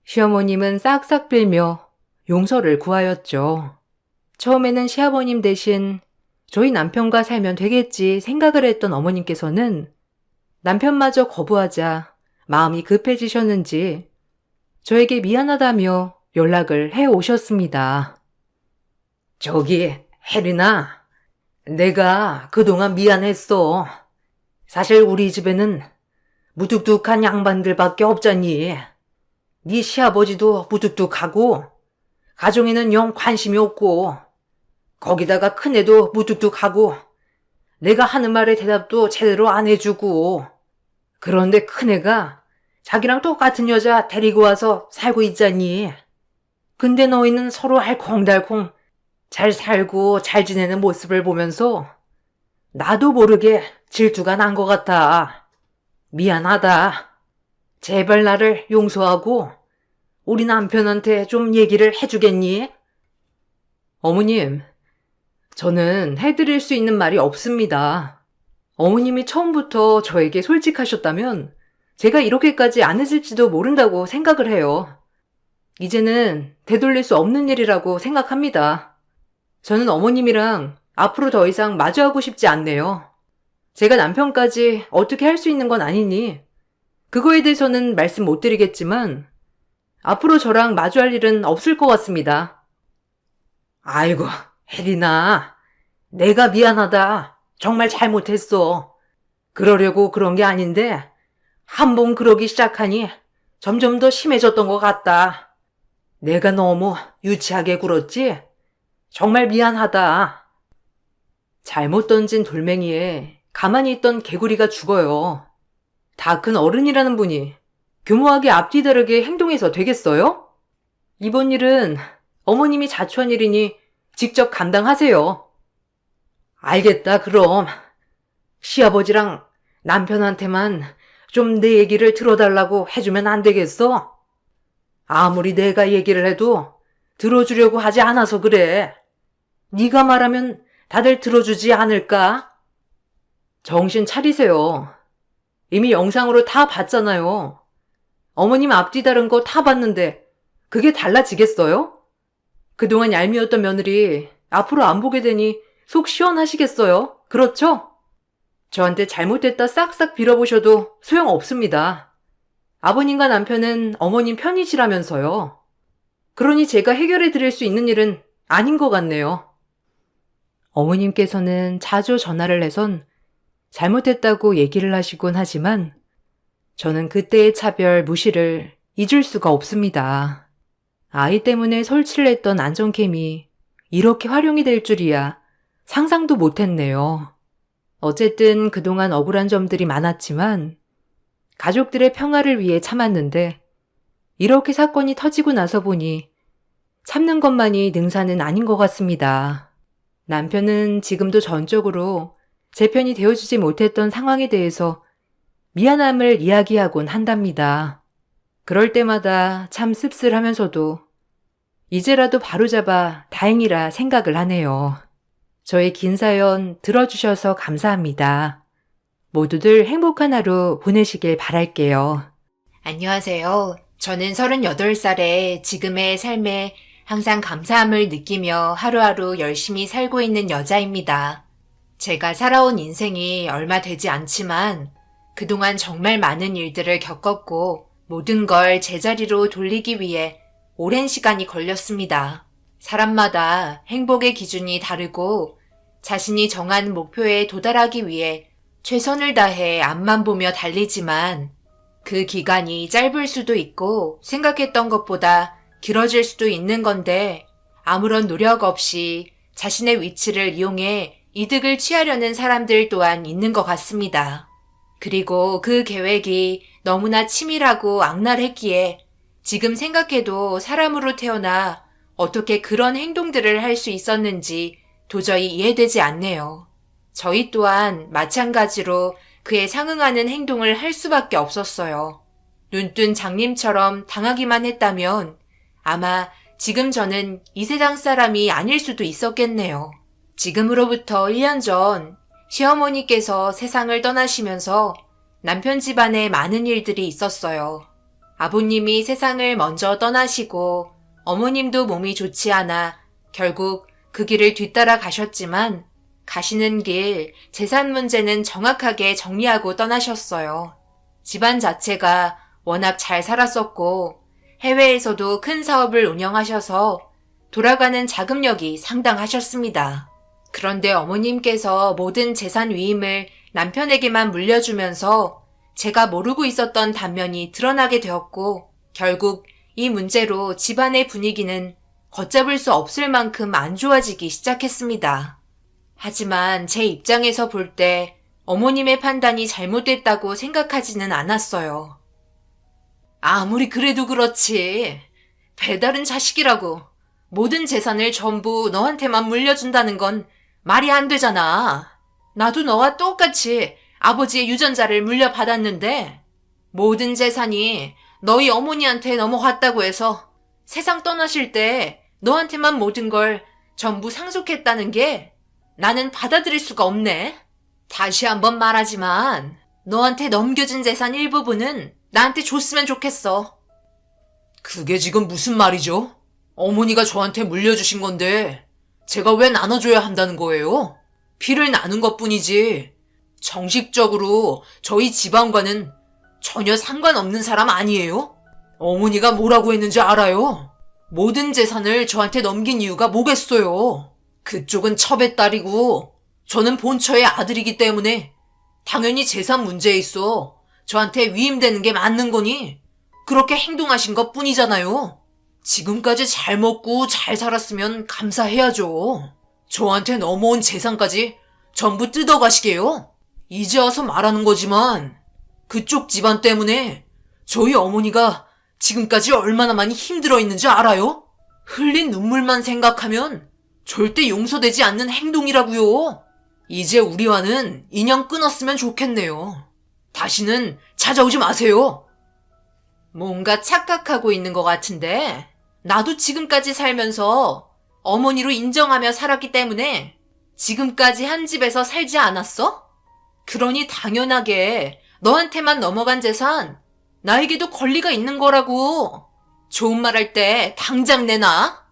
시어머님은 싹싹 빌며 용서를 구하였죠. 처음에는 시아버님 대신 저희 남편과 살면 되겠지 생각을 했던 어머님께서는 남편마저 거부하자 마음이 급해지셨는지 저에게 미안하다며 연락을 해 오셨습니다. 저기, 혜린아, 내가 그동안 미안했어. 사실 우리 집에는 무뚝뚝한 양반들밖에 없잖니. 네 시아버지도 무뚝뚝하고 가정에는 영 관심이 없고 거기다가 큰애도 무뚝뚝하고 내가 하는 말에 대답도 제대로 안 해주고 그런데 큰애가 자기랑 똑같은 여자 데리고 와서 살고 있잖니. 근데 너희는 서로 알콩달콩 잘 살고 잘 지내는 모습을 보면서 나도 모르게 질투가 난 것 같아. 미안하다. 제발 나를 용서하고 우리 남편한테 좀 얘기를 해주겠니? 어머님, 저는 해드릴 수 있는 말이 없습니다. 어머님이 처음부터 저에게 솔직하셨다면 제가 이렇게까지 안 했을지도 모른다고 생각을 해요. 이제는 되돌릴 수 없는 일이라고 생각합니다. 저는 어머님이랑 앞으로 더 이상 마주하고 싶지 않네요. 제가 남편까지 어떻게 할 수 있는 건 아니니 그거에 대해서는 말씀 못 드리겠지만 앞으로 저랑 마주할 일은 없을 것 같습니다. 아이고, 혜린아. 내가 미안하다. 정말 잘못했어. 그러려고 그런 게 아닌데 한 번 그러기 시작하니 점점 더 심해졌던 것 같다. 내가 너무 유치하게 굴었지? 정말 미안하다. 잘못 던진 돌멩이에 가만히 있던 개구리가 죽어요. 다 큰 어른이라는 분이 교묘하게 앞뒤 다르게 행동해서 되겠어요? 이번 일은 어머님이 자초한 일이니 직접 감당하세요. 알겠다, 그럼. 시아버지랑 남편한테만 좀 내 얘기를 들어달라고 해주면 안 되겠어? 아무리 내가 얘기를 해도 들어주려고 하지 않아서 그래. 네가 말하면 다들 들어주지 않을까? 정신 차리세요. 이미 영상으로 다 봤잖아요. 어머님 앞뒤 다른 거 다 봤는데 그게 달라지겠어요? 그동안 얄미웠던 며느리 앞으로 안 보게 되니 속 시원하시겠어요? 그렇죠? 저한테 잘못됐다 싹싹 빌어보셔도 소용없습니다. 아버님과 남편은 어머님 편이시라면서요. 그러니 제가 해결해 드릴 수 있는 일은 아닌 것 같네요. 어머님께서는 자주 전화를 해선 잘못했다고 얘기를 하시곤 하지만 저는 그때의 차별 무시를 잊을 수가 없습니다. 아이 때문에 설치를 했던 안전캠이 이렇게 활용이 될 줄이야 상상도 못했네요. 어쨌든 그동안 억울한 점들이 많았지만 가족들의 평화를 위해 참았는데 이렇게 사건이 터지고 나서 보니 참는 것만이 능사는 아닌 것 같습니다. 남편은 지금도 전적으로 제 편이 되어주지 못했던 상황에 대해서 미안함을 이야기하곤 한답니다. 그럴 때마다 참 씁쓸하면서도 이제라도 바로잡아 다행이라 생각을 하네요. 저의 긴 사연 들어주셔서 감사합니다. 모두들 행복한 하루 보내시길 바랄게요. 안녕하세요. 저는 38살에 지금의 삶에 항상 감사함을 느끼며 하루하루 열심히 살고 있는 여자입니다. 제가 살아온 인생이 얼마 되지 않지만 그동안 정말 많은 일들을 겪었고 모든 걸 제자리로 돌리기 위해 오랜 시간이 걸렸습니다. 사람마다 행복의 기준이 다르고 자신이 정한 목표에 도달하기 위해 최선을 다해 앞만 보며 달리지만 그 기간이 짧을 수도 있고 생각했던 것보다 길어질 수도 있는 건데 아무런 노력 없이 자신의 위치를 이용해 이득을 취하려는 사람들 또한 있는 것 같습니다. 그리고 그 계획이 너무나 치밀하고 악랄했기에 지금 생각해도 사람으로 태어나 어떻게 그런 행동들을 할 수 있었는지 도저히 이해되지 않네요. 저희 또한 마찬가지로 그에 상응하는 행동을 할 수밖에 없었어요. 눈뜬 장님처럼 당하기만 했다면 아마 지금 저는 이 세상 사람이 아닐 수도 있었겠네요. 지금으로부터 1년 전 시어머니께서 세상을 떠나시면서 남편 집안에 많은 일들이 있었어요. 아버님이 세상을 먼저 떠나시고 어머님도 몸이 좋지 않아 결국 그 길을 뒤따라 가셨지만 가시는 길 재산 문제는 정확하게 정리하고 떠나셨어요. 집안 자체가 워낙 잘 살았었고 해외에서도 큰 사업을 운영하셔서 돌아가는 자금력이 상당하셨습니다. 그런데 어머님께서 모든 재산 위임을 남편에게만 물려주면서 제가 모르고 있었던 단면이 드러나게 되었고 결국 이 문제로 집안의 분위기는 걷잡을 수 없을 만큼 안 좋아지기 시작했습니다. 하지만 제 입장에서 볼 때 어머님의 판단이 잘못됐다고 생각하지는 않았어요. 아무리 그래도 그렇지. 배다른 자식이라고 모든 재산을 전부 너한테만 물려준다는 건 말이 안 되잖아. 나도 너와 똑같이 아버지의 유전자를 물려받았는데 모든 재산이 너희 어머니한테 넘어갔다고 해서 세상 떠나실 때 너한테만 모든 걸 전부 상속했다는 게 나는 받아들일 수가 없네. 다시 한번 말하지만 너한테 넘겨진 재산 일부분은 나한테 줬으면 좋겠어. 그게 지금 무슨 말이죠? 어머니가 저한테 물려주신 건데 제가 왜 나눠줘야 한다는 거예요? 피를 나눈 것뿐이지 정식적으로 저희 집안과는 전혀 상관없는 사람 아니에요? 어머니가 뭐라고 했는지 알아요? 모든 재산을 저한테 넘긴 이유가 뭐겠어요? 그쪽은 첩의 딸이고 저는 본처의 아들이기 때문에 당연히 재산 문제에 있어 저한테 위임되는 게 맞는 거니 그렇게 행동하신 것 뿐이잖아요. 지금까지 잘 먹고 잘 살았으면 감사해야죠. 저한테 넘어온 재산까지 전부 뜯어가시게요. 이제 와서 말하는 거지만 그쪽 집안 때문에 저희 어머니가 지금까지 얼마나 많이 힘들어 있는지 알아요? 흘린 눈물만 생각하면 절대 용서되지 않는 행동이라고요. 이제 우리와는 인연 끊었으면 좋겠네요. 다시는 찾아오지 마세요. 뭔가 착각하고 있는 것 같은데 나도 지금까지 살면서 어머니로 인정하며 살았기 때문에 지금까지 한 집에서 살지 않았어? 그러니 당연하게 너한테만 넘어간 재산 나에게도 권리가 있는 거라고. 좋은 말 할 때 당장 내놔.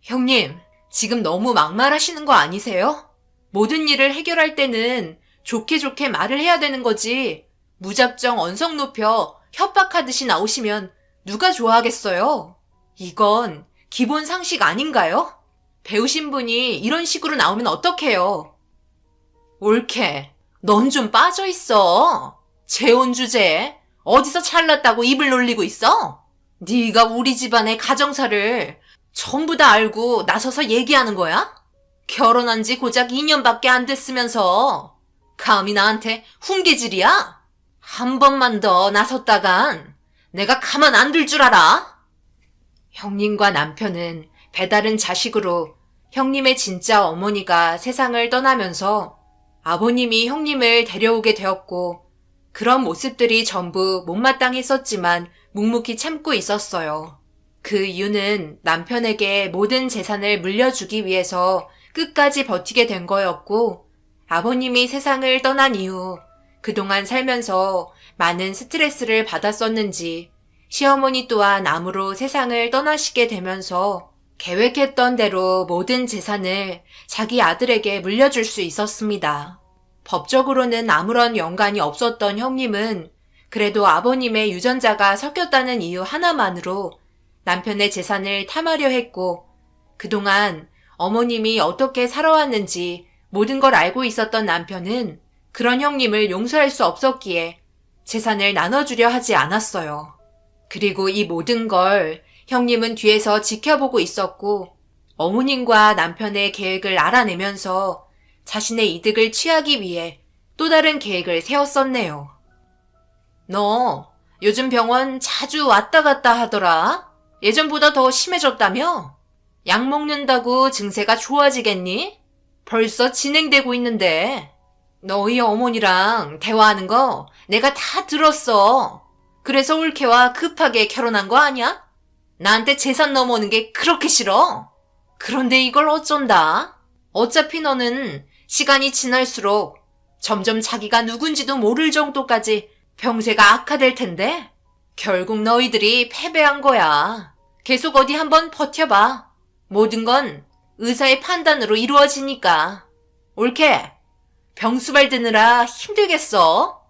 형님, 지금 너무 막말하시는 거 아니세요? 모든 일을 해결할 때는 좋게 좋게 말을 해야 되는 거지. 무작정 언성 높여 협박하듯이 나오시면 누가 좋아하겠어요? 이건 기본 상식 아닌가요? 배우신 분이 이런 식으로 나오면 어떡해요? 옳게, 넌 좀 빠져있어. 재혼 주제에 어디서 잘났다고 입을 놀리고 있어? 네가 우리 집안의 가정사를 전부 다 알고 나서서 얘기하는 거야? 결혼한 지 고작 2년밖에 안 됐으면서 감히 나한테 훈계질이야? 한 번만 더 나섰다간 내가 가만 안 둘 줄 알아? 형님과 남편은 배다른 자식으로 형님의 진짜 어머니가 세상을 떠나면서 아버님이 형님을 데려오게 되었고 그런 모습들이 전부 못마땅했었지만 묵묵히 참고 있었어요. 그 이유는 남편에게 모든 재산을 물려주기 위해서 끝까지 버티게 된 거였고 아버님이 세상을 떠난 이후 그동안 살면서 많은 스트레스를 받았었는지 시어머니 또한 암으로 세상을 떠나시게 되면서 계획했던 대로 모든 재산을 자기 아들에게 물려줄 수 있었습니다. 법적으로는 아무런 연관이 없었던 형님은 그래도 아버님의 유전자가 섞였다는 이유 하나만으로 남편의 재산을 탐하려 했고 그동안 어머님이 어떻게 살아왔는지 모든 걸 알고 있었던 남편은 그런 형님을 용서할 수 없었기에 재산을 나눠주려 하지 않았어요. 그리고 이 모든 걸 형님은 뒤에서 지켜보고 있었고 어머님과 남편의 계획을 알아내면서 자신의 이득을 취하기 위해 또 다른 계획을 세웠었네요. 너 요즘 병원 자주 왔다 갔다 하더라? 예전보다 더 심해졌다며? 약 먹는다고 증세가 좋아지겠니? 벌써 진행되고 있는데 너희 어머니랑 대화하는 거 내가 다 들었어. 그래서 올케와 급하게 결혼한 거 아니야? 나한테 재산 넘어오는 게 그렇게 싫어. 그런데 이걸 어쩐다? 어차피 너는 시간이 지날수록 점점 자기가 누군지도 모를 정도까지 병세가 악화될 텐데 결국 너희들이 패배한 거야. 계속 어디 한번 버텨봐. 모든 건 의사의 판단으로 이루어지니까. 옳게 병수발 드느라 힘들겠어.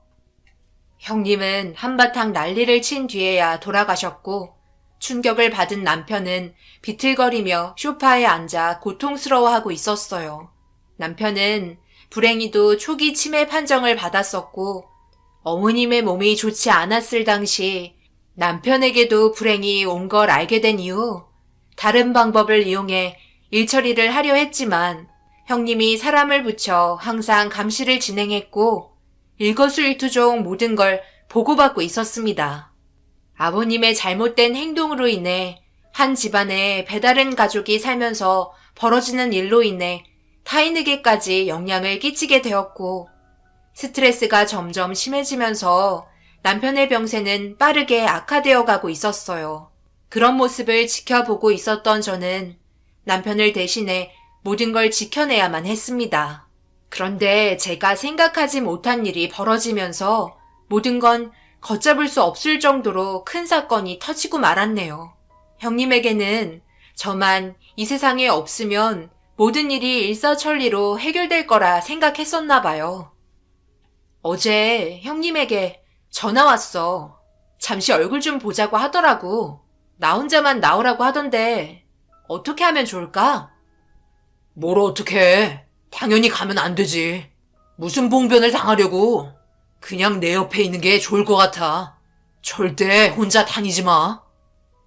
형님은 한바탕 난리를 친 뒤에야 돌아가셨고 충격을 받은 남편은 비틀거리며 소파에 앉아 고통스러워하고 있었어요. 남편은 불행히도 초기 치매 판정을 받았었고 어머님의 몸이 좋지 않았을 당시 남편에게도 불행이 온 걸 알게 된 이후 다른 방법을 이용해 일 처리를 하려 했지만 형님이 사람을 붙여 항상 감시를 진행했고 일거수일투족 모든 걸 보고받고 있었습니다. 아버님의 잘못된 행동으로 인해 한 집안에 배다른 가족이 살면서 벌어지는 일로 인해 타인에게까지 영향을 끼치게 되었고 스트레스가 점점 심해지면서 남편의 병세는 빠르게 악화되어 가고 있었어요. 그런 모습을 지켜보고 있었던 저는 남편을 대신해 모든 걸 지켜내야만 했습니다. 그런데 제가 생각하지 못한 일이 벌어지면서 모든 건 걷잡을 수 없을 정도로 큰 사건이 터지고 말았네요. 형님에게는 저만 이 세상에 없으면 모든 일이 일사천리로 해결될 거라 생각했었나 봐요. 어제 형님에게 전화 왔어. 잠시 얼굴 좀 보자고 하더라고. 나 혼자만 나오라고 하던데 어떻게 하면 좋을까? 뭘 어떻게 해? 당연히 가면 안 되지. 무슨 봉변을 당하려고. 그냥 내 옆에 있는 게 좋을 것 같아. 절대 혼자 다니지 마.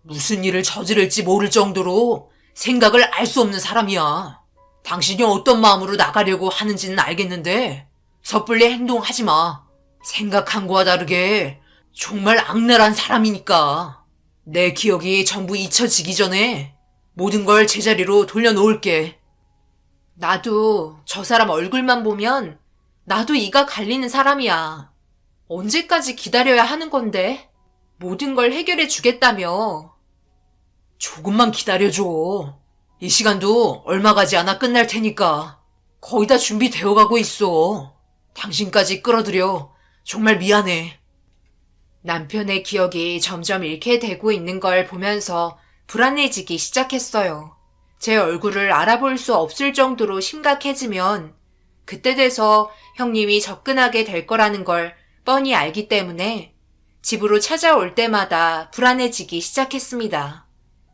무슨 일을 저지를지 모를 정도로 생각을 알 수 없는 사람이야. 당신이 어떤 마음으로 나가려고 하는지는 알겠는데 섣불리 행동하지 마. 생각한 거와 다르게 정말 악랄한 사람이니까. 내 기억이 전부 잊혀지기 전에 모든 걸 제자리로 돌려놓을게. 나도 저 사람 얼굴만 보면 나도 이가 갈리는 사람이야. 언제까지 기다려야 하는 건데? 모든 걸 해결해 주겠다며. 조금만 기다려줘. 이 시간도 얼마 가지 않아 끝날 테니까. 거의 다 준비되어 가고 있어. 당신까지 끌어들여 정말 미안해. 남편의 기억이 점점 잃게 되고 있는 걸 보면서 불안해지기 시작했어요. 제 얼굴을 알아볼 수 없을 정도로 심각해지면 그때 돼서 형님이 접근하게 될 거라는 걸 뻔히 알기 때문에 집으로 찾아올 때마다 불안해지기 시작했습니다.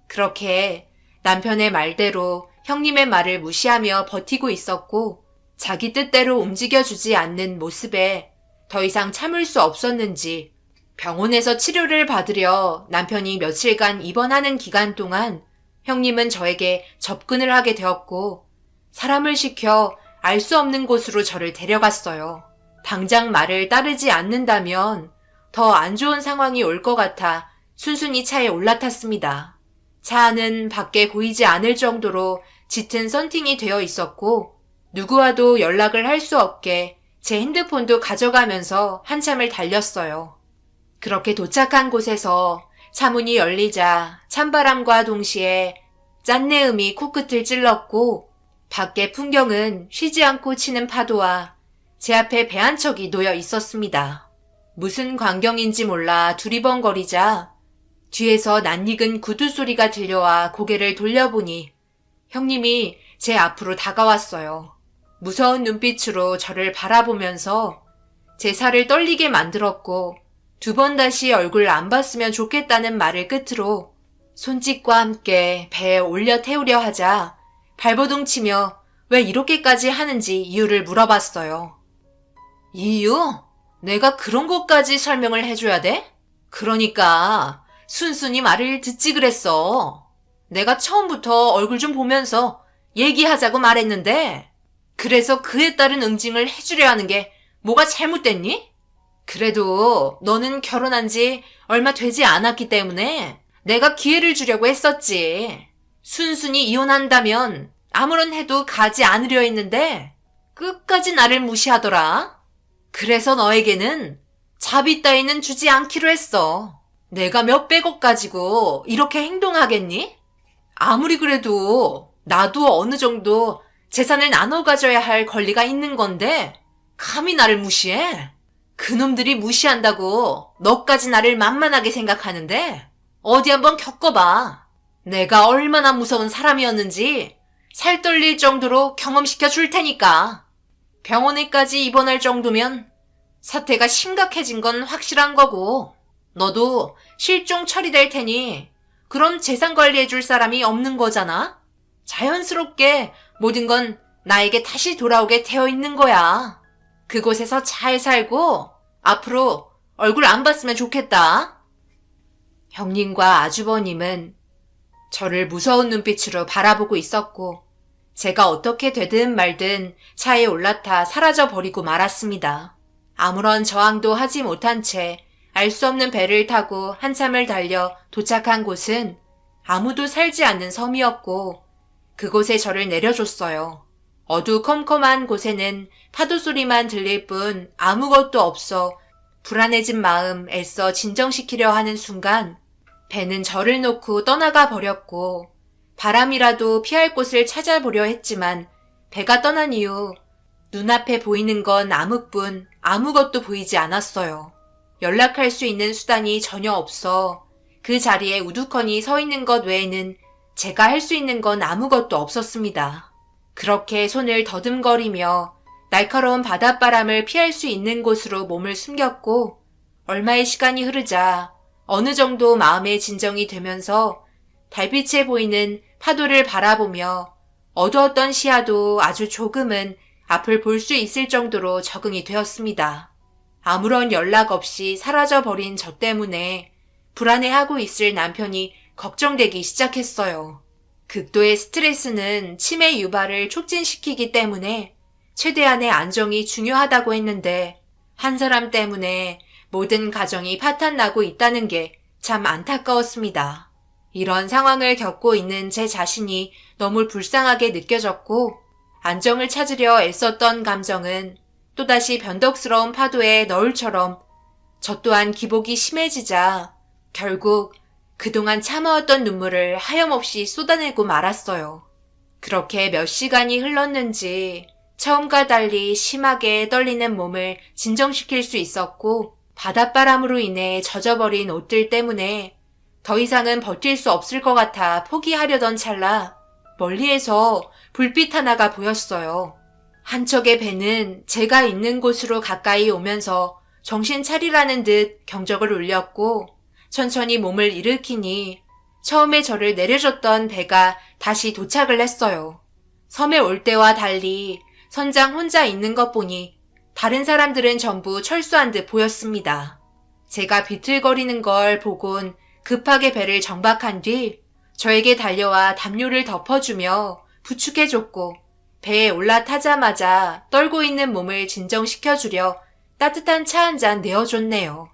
그렇게 남편의 말대로 형님의 말을 무시하며 버티고 있었고 자기 뜻대로 움직여주지 않는 모습에 더 이상 참을 수 없었는지 병원에서 치료를 받으려 남편이 며칠간 입원하는 기간 동안 형님은 저에게 접근을 하게 되었고 사람을 시켜 알 수 없는 곳으로 저를 데려갔어요. 당장 말을 따르지 않는다면 더 안 좋은 상황이 올 것 같아 순순히 차에 올라탔습니다. 차 안은 밖에 보이지 않을 정도로 짙은 썬팅이 되어 있었고 누구와도 연락을 할 수 없게 제 핸드폰도 가져가면서 한참을 달렸어요. 그렇게 도착한 곳에서 차문이 열리자 찬바람과 동시에 짠내음이 코끝을 찔렀고 밖의 풍경은 쉬지 않고 치는 파도와 제 앞에 배 한 척이 놓여 있었습니다. 무슨 광경인지 몰라 두리번거리자 뒤에서 낯익은 구두 소리가 들려와 고개를 돌려보니 형님이 제 앞으로 다가왔어요. 무서운 눈빛으로 저를 바라보면서 제 살을 떨리게 만들었고 2번 다시 얼굴 안 봤으면 좋겠다는 말을 끝으로 손짓과 함께 배에 올려 태우려 하자 발버둥 치며 왜 이렇게까지 하는지 이유를 물어봤어요. 이유? 내가 그런 것까지 설명을 해줘야 돼? 그러니까 순순히 말을 듣지 그랬어. 내가 처음부터 얼굴 좀 보면서 얘기하자고 말했는데 그래서 그에 따른 응징을 해주려 하는 게 뭐가 잘못됐니? 그래도 너는 결혼한 지 얼마 되지 않았기 때문에 내가 기회를 주려고 했었지. 순순히 이혼한다면 아무런 해도 가지 않으려 했는데 끝까지 나를 무시하더라. 그래서 너에게는 자비 따위는 주지 않기로 했어. 내가 몇백억 가지고 이렇게 행동하겠니? 아무리 그래도 나도 어느 정도 재산을 나눠 가져야 할 권리가 있는 건데 감히 나를 무시해? 그놈들이 무시한다고 너까지 나를 만만하게 생각하는데 어디 한번 겪어봐. 내가 얼마나 무서운 사람이었는지 살 떨릴 정도로 경험시켜 줄 테니까. 병원에까지 입원할 정도면 사태가 심각해진 건 확실한 거고 너도 실종 처리될 테니 그럼 재산 관리해 줄 사람이 없는 거잖아. 자연스럽게 모든 건 나에게 다시 돌아오게 되어 있는 거야. 그곳에서 잘 살고 앞으로 얼굴 안 봤으면 좋겠다. 형님과 아주버님은 저를 무서운 눈빛으로 바라보고 있었고 제가 어떻게 되든 말든 차에 올라타 사라져 버리고 말았습니다. 아무런 저항도 하지 못한 채 알 수 없는 배를 타고 한참을 달려 도착한 곳은 아무도 살지 않는 섬이었고 그곳에 저를 내려줬어요. 어두컴컴한 곳에는 파도 소리만 들릴 뿐 아무것도 없어 불안해진 마음 애써 진정시키려 하는 순간 배는 저를 놓고 떠나가 버렸고 바람이라도 피할 곳을 찾아보려 했지만 배가 떠난 이후 눈앞에 보이는 건 암흑뿐 아무것도 보이지 않았어요. 연락할 수 있는 수단이 전혀 없어 그 자리에 우두커니 서 있는 것 외에는 제가 할 수 있는 건 아무것도 없었습니다. 그렇게 손을 더듬거리며 날카로운 바닷바람을 피할 수 있는 곳으로 몸을 숨겼고 얼마의 시간이 흐르자 어느 정도 마음의 진정이 되면서 달빛에 보이는 파도를 바라보며 어두웠던 시야도 아주 조금은 앞을 볼 수 있을 정도로 적응이 되었습니다. 아무런 연락 없이 사라져버린 저 때문에 불안해하고 있을 남편이 걱정되기 시작했어요. 극도의 스트레스는 치매 유발을 촉진시키기 때문에 최대한의 안정이 중요하다고 했는데 한 사람 때문에 모든 가정이 파탄나고 있다는 게 참 안타까웠습니다. 이런 상황을 겪고 있는 제 자신이 너무 불쌍하게 느껴졌고 안정을 찾으려 애썼던 감정은 또다시 변덕스러운 파도의 너울처럼 저 또한 기복이 심해지자 결국 그동안 참아왔던 눈물을 하염없이 쏟아내고 말았어요. 그렇게 몇 시간이 흘렀는지 처음과 달리 심하게 떨리는 몸을 진정시킬 수 있었고 바닷바람으로 인해 젖어버린 옷들 때문에 더 이상은 버틸 수 없을 것 같아 포기하려던 찰나 멀리에서 불빛 하나가 보였어요. 한 척의 배는 제가 있는 곳으로 가까이 오면서 정신 차리라는 듯 경적을 울렸고 천천히 몸을 일으키니 처음에 저를 내려줬던 배가 다시 도착을 했어요. 섬에 올 때와 달리 선장 혼자 있는 것 보니 다른 사람들은 전부 철수한 듯 보였습니다. 제가 비틀거리는 걸 보곤 급하게 배를 정박한 뒤 저에게 달려와 담요를 덮어주며 부축해줬고 배에 올라타자마자 떨고 있는 몸을 진정시켜주려 따뜻한 차 한 잔 내어줬네요.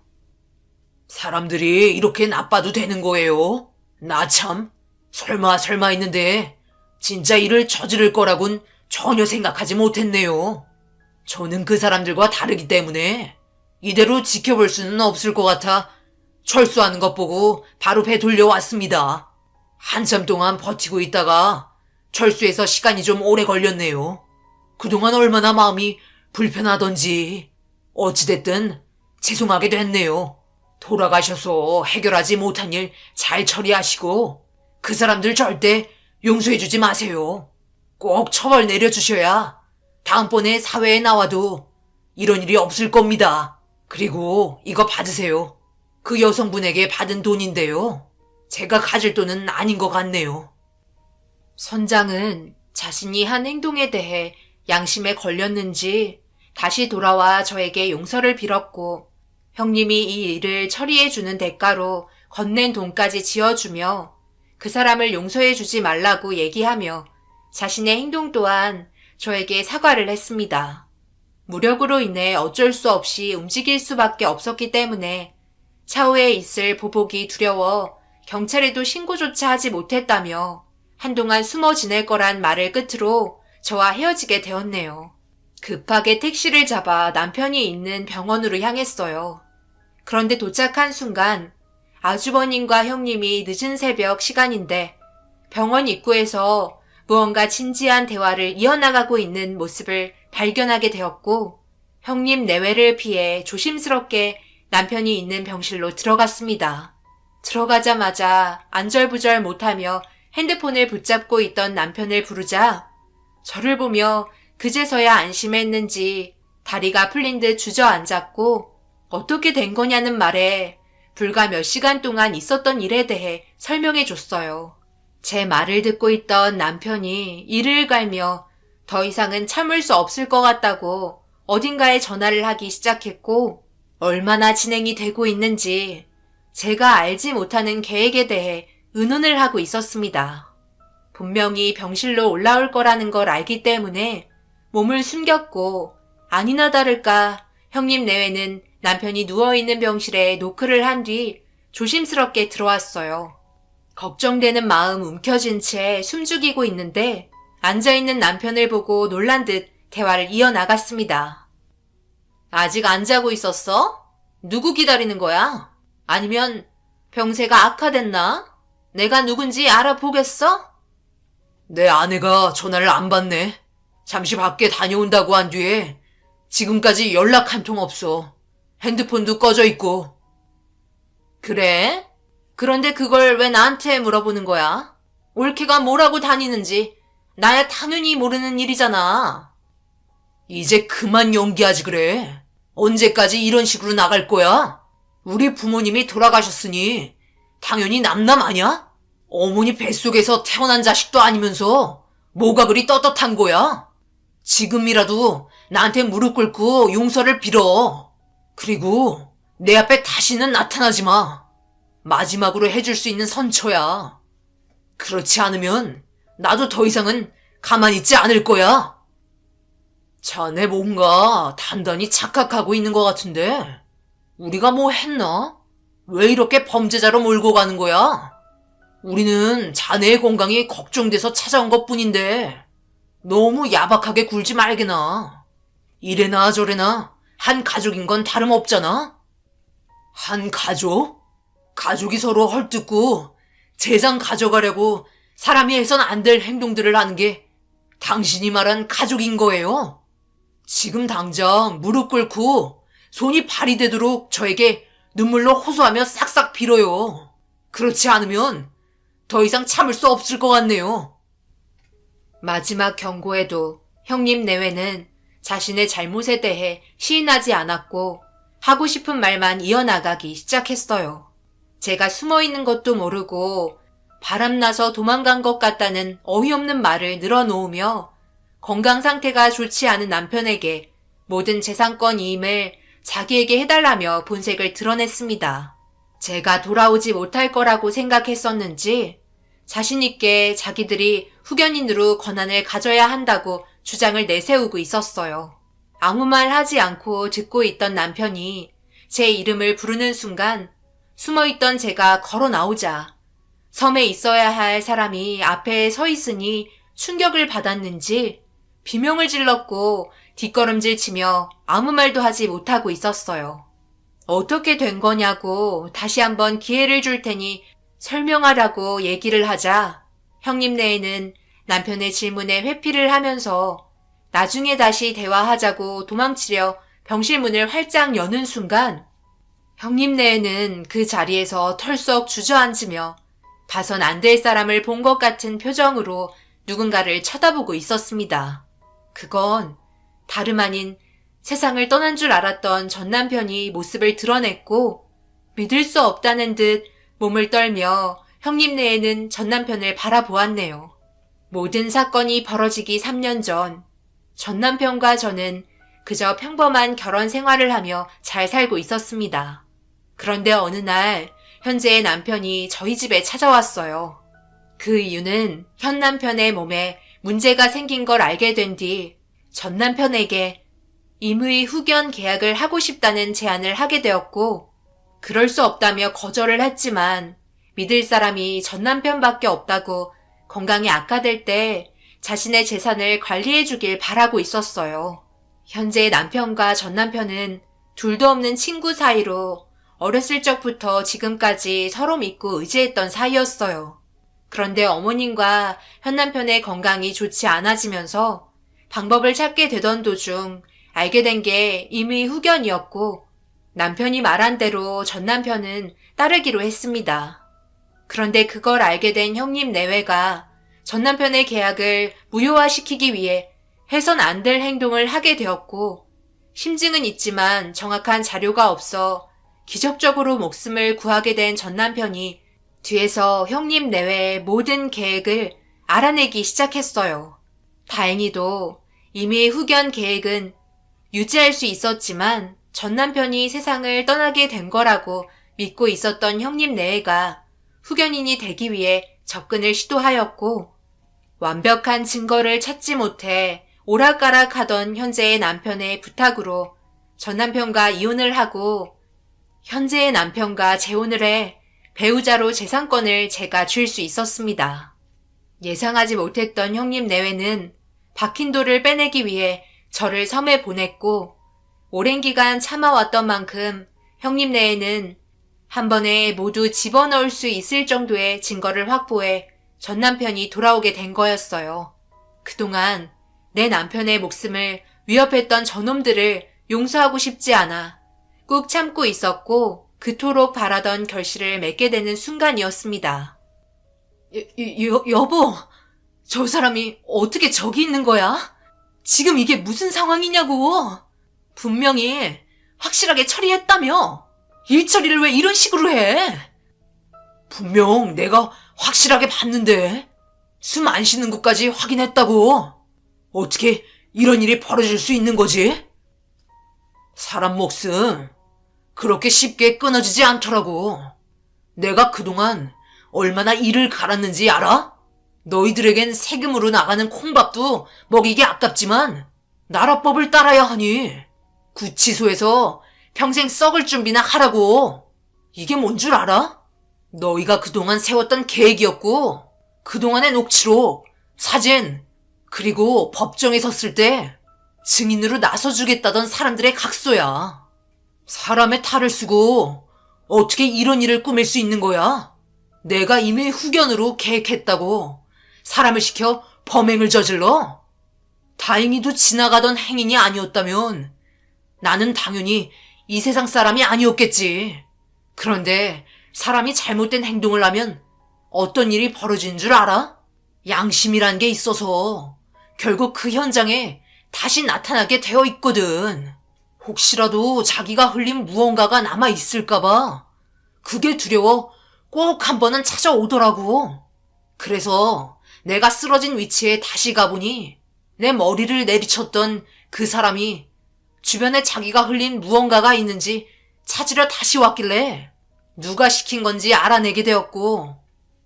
사람들이 이렇게 나빠도 되는 거예요? 나 참, 설마 했는데 진짜 일을 저지를 거라곤 전혀 생각하지 못했네요. 저는 그 사람들과 다르기 때문에 이대로 지켜볼 수는 없을 것 같아 철수하는 것 보고 바로 배 돌려왔습니다. 한참 동안 버티고 있다가 철수해서 시간이 좀 오래 걸렸네요. 그동안 얼마나 마음이 불편하던지 어찌됐든 죄송하게 됐네요. 돌아가셔서 해결하지 못한 일 잘 처리하시고 그 사람들 절대 용서해주지 마세요. 꼭 처벌 내려주셔야 다음번에 사회에 나와도 이런 일이 없을 겁니다. 그리고 이거 받으세요. 그 여성분에게 받은 돈인데요. 제가 가질 돈은 아닌 것 같네요. 선장은 자신이 한 행동에 대해 양심에 걸렸는지 다시 돌아와 저에게 용서를 빌었고 형님이 이 일을 처리해주는 대가로 건넨 돈까지 지어주며 그 사람을 용서해주지 말라고 얘기하며 자신의 행동 또한 저에게 사과를 했습니다. 무력으로 인해 어쩔 수 없이 움직일 수밖에 없었기 때문에 차후에 있을 보복이 두려워 경찰에도 신고조차 하지 못했다며 한동안 숨어 지낼 거란 말을 끝으로 저와 헤어지게 되었네요. 급하게 택시를 잡아 남편이 있는 병원으로 향했어요. 그런데 도착한 순간 아주버님과 형님이 늦은 새벽 시간인데 병원 입구에서 무언가 진지한 대화를 이어나가고 있는 모습을 발견하게 되었고 형님 내외를 피해 조심스럽게 남편이 있는 병실로 들어갔습니다. 들어가자마자 안절부절 못하며 핸드폰을 붙잡고 있던 남편을 부르자 저를 보며 그제서야 안심했는지 다리가 풀린 듯 주저앉았고 어떻게 된 거냐는 말에 불과 몇 시간 동안 있었던 일에 대해 설명해 줬어요. 제 말을 듣고 있던 남편이 이를 갈며 더 이상은 참을 수 없을 것 같다고 어딘가에 전화를 하기 시작했고 얼마나 진행이 되고 있는지 제가 알지 못하는 계획에 대해 의논을 하고 있었습니다. 분명히 병실로 올라올 거라는 걸 알기 때문에 몸을 숨겼고 아니나 다를까 형님 내외는 남편이 누워있는 병실에 노크를 한 뒤 조심스럽게 들어왔어요. 걱정되는 마음 움켜쥔 채 숨죽이고 있는데 앉아있는 남편을 보고 놀란 듯 대화를 이어나갔습니다. 아직 안 자고 있었어? 누구 기다리는 거야? 아니면 병세가 악화됐나? 내가 누군지 알아보겠어? 내 아내가 전화를 안 받네. 잠시 밖에 다녀온다고 한 뒤에 지금까지 연락 한 통 없어. 핸드폰도 꺼져 있고. 그래? 그런데 그걸 왜 나한테 물어보는 거야? 올케가 뭐라고 다니는지 나야 당연히 모르는 일이잖아. 이제 그만 연기하지 그래. 언제까지 이런 식으로 나갈 거야? 우리 부모님이 돌아가셨으니 당연히 남남 아냐? 어머니 뱃속에서 태어난 자식도 아니면서 뭐가 그리 떳떳한 거야? 지금이라도 나한테 무릎 꿇고 용서를 빌어. 그리고 내 앞에 다시는 나타나지 마. 마지막으로 해줄 수 있는 선처야. 그렇지 않으면 나도 더 이상은 가만히 있지 않을 거야. 자네 뭔가 단단히 착각하고 있는 것 같은데 우리가 뭐 했나? 왜 이렇게 범죄자로 몰고 가는 거야? 우리는 자네의 건강이 걱정돼서 찾아온 것뿐인데 너무 야박하게 굴지 말게나. 이래나 저래나 한 가족인 건 다름없잖아? 한 가족? 가족이 서로 헐뜯고 재산 가져가려고 사람이 해선 안 될 행동들을 하는 게 당신이 말한 가족인 거예요. 지금 당장 무릎 꿇고 손이 발이 되도록 저에게 눈물로 호소하며 싹싹 빌어요. 그렇지 않으면 더 이상 참을 수 없을 것 같네요. 마지막 경고에도 형님 내외는 자신의 잘못에 대해 시인하지 않았고 하고 싶은 말만 이어나가기 시작했어요. 제가 숨어있는 것도 모르고 바람나서 도망간 것 같다는 어이없는 말을 늘어놓으며 건강 상태가 좋지 않은 남편에게 모든 재산권 이임을 자기에게 해달라며 본색을 드러냈습니다. 제가 돌아오지 못할 거라고 생각했었는지 자신있게 자기들이 후견인으로 권한을 가져야 한다고 주장을 내세우고 있었어요. 아무 말 하지 않고 듣고 있던 남편이 제 이름을 부르는 순간 숨어있던 제가 걸어 나오자 섬에 있어야 할 사람이 앞에 서 있으니 충격을 받았는지 비명을 질렀고 뒷걸음질 치며 아무 말도 하지 못하고 있었어요. 어떻게 된 거냐고 다시 한번 기회를 줄 테니 설명하라고 얘기를 하자 형님 내에는 남편의 질문에 회피를 하면서 나중에 다시 대화하자고 도망치려 병실 문을 활짝 여는 순간 형님 내에는 그 자리에서 털썩 주저앉으며 봐선 안 될 사람을 본 것 같은 표정으로 누군가를 쳐다보고 있었습니다. 그건 다름 아닌 세상을 떠난 줄 알았던 전 남편이 모습을 드러냈고 믿을 수 없다는 듯 몸을 떨며 형님 내에는 전 남편을 바라보았네요. 모든 사건이 벌어지기 3년 전, 전 남편과 저는 그저 평범한 결혼 생활을 하며 잘 살고 있었습니다. 그런데 어느 날 현재의 남편이 저희 집에 찾아왔어요. 그 이유는 현 남편의 몸에 문제가 생긴 걸 알게 된 뒤 전 남편에게 임의 후견 계약을 하고 싶다는 제안을 하게 되었고 그럴 수 없다며 거절을 했지만 믿을 사람이 전 남편밖에 없다고 건강이 악화될 때 자신의 재산을 관리해 주길 바라고 있었어요. 현재 남편과 전 남편은 둘도 없는 친구 사이로 어렸을 적부터 지금까지 서로 믿고 의지했던 사이였어요. 그런데 어머님과 현 남편의 건강이 좋지 않아지면서 방법을 찾게 되던 도중 알게 된 게 임의 후견이었고 남편이 말한 대로 전 남편은 따르기로 했습니다. 그런데 그걸 알게 된 형님 내외가 전 남편의 계약을 무효화시키기 위해 해선 안 될 행동을 하게 되었고 심증은 있지만 정확한 자료가 없어 기적적으로 목숨을 구하게 된 전 남편이 뒤에서 형님 내외의 모든 계획을 알아내기 시작했어요. 다행히도 이미 후견 계획은 유지할 수 있었지만 전 남편이 세상을 떠나게 된 거라고 믿고 있었던 형님 내외가 후견인이 되기 위해 접근을 시도하였고 완벽한 증거를 찾지 못해 오락가락하던 현재의 남편의 부탁으로 전 남편과 이혼을 하고 현재의 남편과 재혼을 해 배우자로 재산권을 제가 줄 수 있었습니다. 예상하지 못했던 형님 내외는 박힌 돌을 빼내기 위해 저를 섬에 보냈고 오랜 기간 참아왔던 만큼 형님 내에는 한 번에 모두 집어넣을 수 있을 정도의 증거를 확보해 전 남편이 돌아오게 된 거였어요. 그동안 내 남편의 목숨을 위협했던 저놈들을 용서하고 싶지 않아 꾹 참고 있었고 그토록 바라던 결실을 맺게 되는 순간이었습니다. 여보, 저 사람이 어떻게 저기 있는 거야? 지금 이게 무슨 상황이냐고. 분명히 확실하게 처리했다며. 일 처리를 왜 이런 식으로 해? 분명 내가 확실하게 봤는데 숨 안 쉬는 것까지 확인했다고. 어떻게 이런 일이 벌어질 수 있는 거지? 사람 목숨 그렇게 쉽게 끊어지지 않더라고. 내가 그동안 얼마나 이를 갈았는지 알아? 너희들에겐 세금으로 나가는 콩밥도 먹이기 아깝지만 나라법을 따라야 하니 구치소에서 평생 썩을 준비나 하라고. 이게 뭔 줄 알아? 너희가 그동안 세웠던 계획이었고 그동안의 녹취록, 사진, 그리고 법정에 섰을 때 증인으로 나서주겠다던 사람들의 각서야. 사람의 탈을 쓰고 어떻게 이런 일을 꾸밀 수 있는 거야? 내가 이미 후견으로 계획했다고 사람을 시켜 범행을 저질러? 다행히도 지나가던 행인이 아니었다면 나는 당연히 이 세상 사람이 아니었겠지. 그런데 사람이 잘못된 행동을 하면 어떤 일이 벌어지는 줄 알아? 양심이란 게 있어서 결국 그 현장에 다시 나타나게 되어 있거든. 혹시라도 자기가 흘린 무언가가 남아 있을까봐 그게 두려워 꼭 한 번은 찾아오더라고. 그래서 내가 쓰러진 위치에 다시 가보니 내 머리를 내리쳤던 그 사람이 주변에 자기가 흘린 무언가가 있는지 찾으려 다시 왔길래 누가 시킨 건지 알아내게 되었고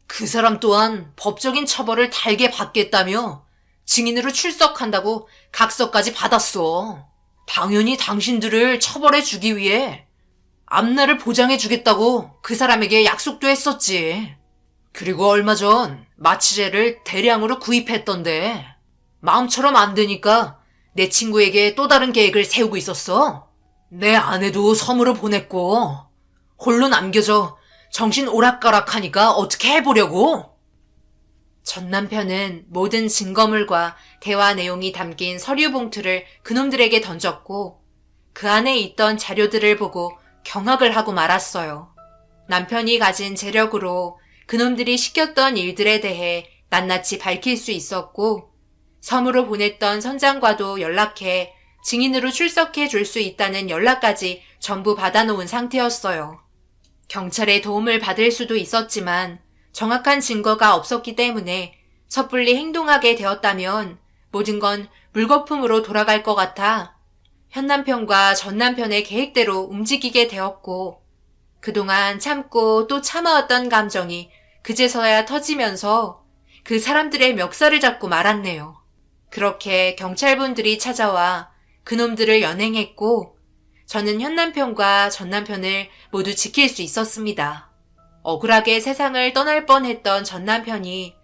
그 사람 또한 법적인 처벌을 달게 받겠다며 증인으로 출석한다고 각서까지 받았어. 당연히 당신들을 처벌해 주기 위해 앞날을 보장해 주겠다고 그 사람에게 약속도 했었지. 그리고 얼마 전 마취제를 대량으로 구입했던데 마음처럼 안 되니까 내 친구에게 또 다른 계획을 세우고 있었어. 내 아내도 섬으로 보냈고 홀로 남겨져 정신 오락가락하니까 어떻게 해보려고? 전 남편은 모든 증거물과 대화 내용이 담긴 서류 봉투를 그놈들에게 던졌고 그 안에 있던 자료들을 보고 경악을 하고 말았어요. 남편이 가진 재력으로 그놈들이 시켰던 일들에 대해 낱낱이 밝힐 수 있었고 섬으로 보냈던 선장과도 연락해 증인으로 출석해 줄 수 있다는 연락까지 전부 받아놓은 상태였어요. 경찰의 도움을 받을 수도 있었지만 정확한 증거가 없었기 때문에 섣불리 행동하게 되었다면 모든 건 물거품으로 돌아갈 것 같아 현 남편과 전 남편의 계획대로 움직이게 되었고 그동안 참고 또 참아왔던 감정이 그제서야 터지면서 그 사람들의 멱살을 잡고 말았네요. 그렇게 경찰분들이 찾아와 그놈들을 연행했고 저는 현 남편과 전 남편을 모두 지킬 수 있었습니다. 억울하게 세상을 떠날 뻔했던 전 남편이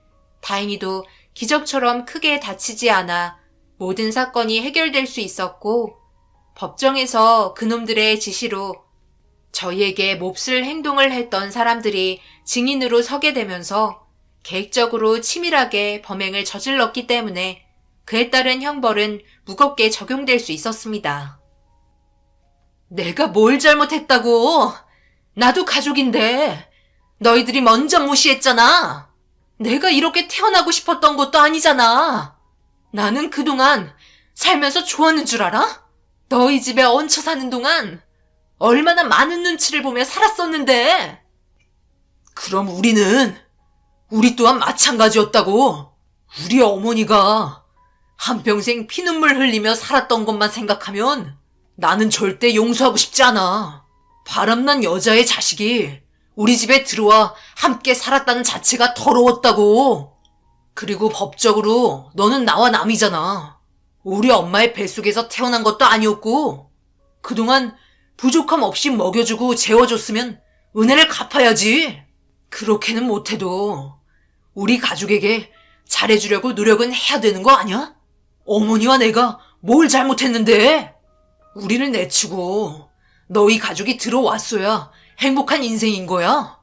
다행히도 기적처럼 크게 다치지 않아 모든 사건이 해결될 수 있었고 법정에서 그놈들의 지시로 저희에게 몹쓸 행동을 했던 사람들이 증인으로 서게 되면서 계획적으로 치밀하게 범행을 저질렀기 때문에 그에 따른 형벌은 무겁게 적용될 수 있었습니다. 내가 뭘 잘못했다고? 나도 가족인데 너희들이 먼저 무시했잖아. 내가 이렇게 태어나고 싶었던 것도 아니잖아. 나는 그동안 살면서 좋았는 줄 알아? 너희 집에 얹혀 사는 동안 얼마나 많은 눈치를 보며 살았었는데. 그럼 우리 또한 마찬가지였다고. 우리 어머니가 한평생 피눈물 흘리며 살았던 것만 생각하면 나는 절대 용서하고 싶지 않아. 바람난 여자의 자식이 우리 집에 들어와 함께 살았다는 자체가 더러웠다고. 그리고 법적으로 너는 나와 남이잖아. 우리 엄마의 뱃속에서 태어난 것도 아니었고 그동안 부족함 없이 먹여주고 재워줬으면 은혜를 갚아야지. 그렇게는 못해도 우리 가족에게 잘해주려고 노력은 해야 되는 거 아니야? 어머니와 내가 뭘 잘못했는데? 우리를 내치고 너희 가족이 들어왔어야 행복한 인생인 거야?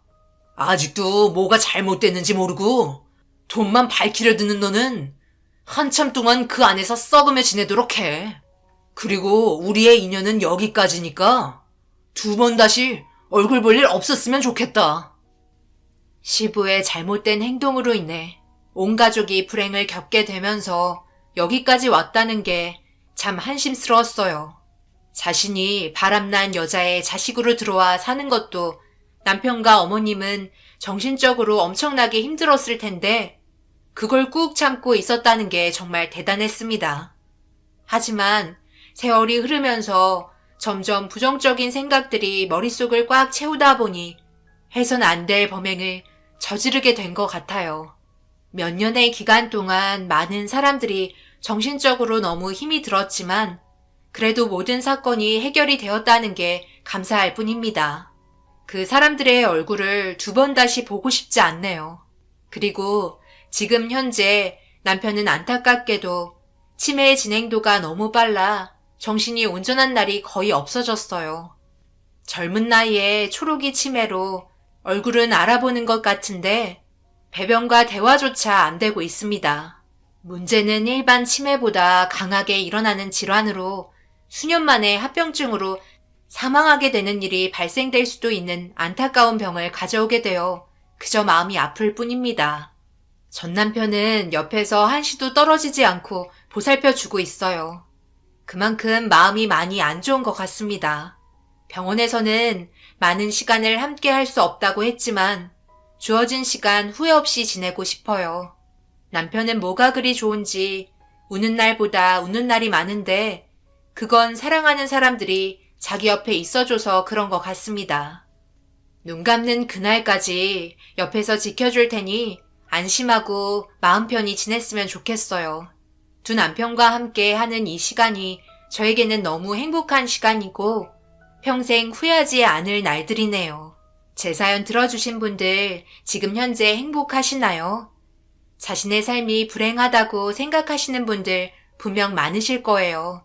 아직도 뭐가 잘못됐는지 모르고 돈만 밝히려 드는 너는 한참 동안 그 안에서 썩으며 지내도록 해. 그리고 우리의 인연은 여기까지니까 2번 다시 얼굴 볼 일 없었으면 좋겠다. 시부의 잘못된 행동으로 인해 온 가족이 불행을 겪게 되면서 여기까지 왔다는 게 참 한심스러웠어요. 자신이 바람난 여자의 자식으로 들어와 사는 것도 남편과 어머님은 정신적으로 엄청나게 힘들었을 텐데 그걸 꾹 참고 있었다는 게 정말 대단했습니다. 하지만 세월이 흐르면서 점점 부정적인 생각들이 머릿속을 꽉 채우다 보니 해선 안 될 범행을 저지르게 된 것 같아요. 몇 년의 기간 동안 많은 사람들이 정신적으로 너무 힘이 들었지만 그래도 모든 사건이 해결이 되었다는 게 감사할 뿐입니다. 그 사람들의 얼굴을 2번 다시 보고 싶지 않네요. 그리고 지금 현재 남편은 안타깝게도 치매의 진행도가 너무 빨라 정신이 온전한 날이 거의 없어졌어요. 젊은 나이에 초록이 치매로 얼굴은 알아보는 것 같은데 배변과 대화조차 안 되고 있습니다. 문제는 일반 치매보다 강하게 일어나는 질환으로 수년 만에 합병증으로 사망하게 되는 일이 발생될 수도 있는 안타까운 병을 가져오게 되어 그저 마음이 아플 뿐입니다. 전 남편은 옆에서 한시도 떨어지지 않고 보살펴주고 있어요. 그만큼 마음이 많이 안 좋은 것 같습니다. 병원에서는 많은 시간을 함께 할 수 없다고 했지만 주어진 시간 후회 없이 지내고 싶어요. 남편은 뭐가 그리 좋은지 우는 날보다 웃는 날이 많은데 그건 사랑하는 사람들이 자기 옆에 있어줘서 그런 것 같습니다. 눈 감는 그날까지 옆에서 지켜줄 테니 안심하고 마음 편히 지냈으면 좋겠어요. 두 남편과 함께 하는 이 시간이 저에게는 너무 행복한 시간이고 평생 후회하지 않을 날들이네요. 제 사연 들어주신 분들 지금 현재 행복하시나요? 자신의 삶이 불행하다고 생각하시는 분들 분명 많으실 거예요.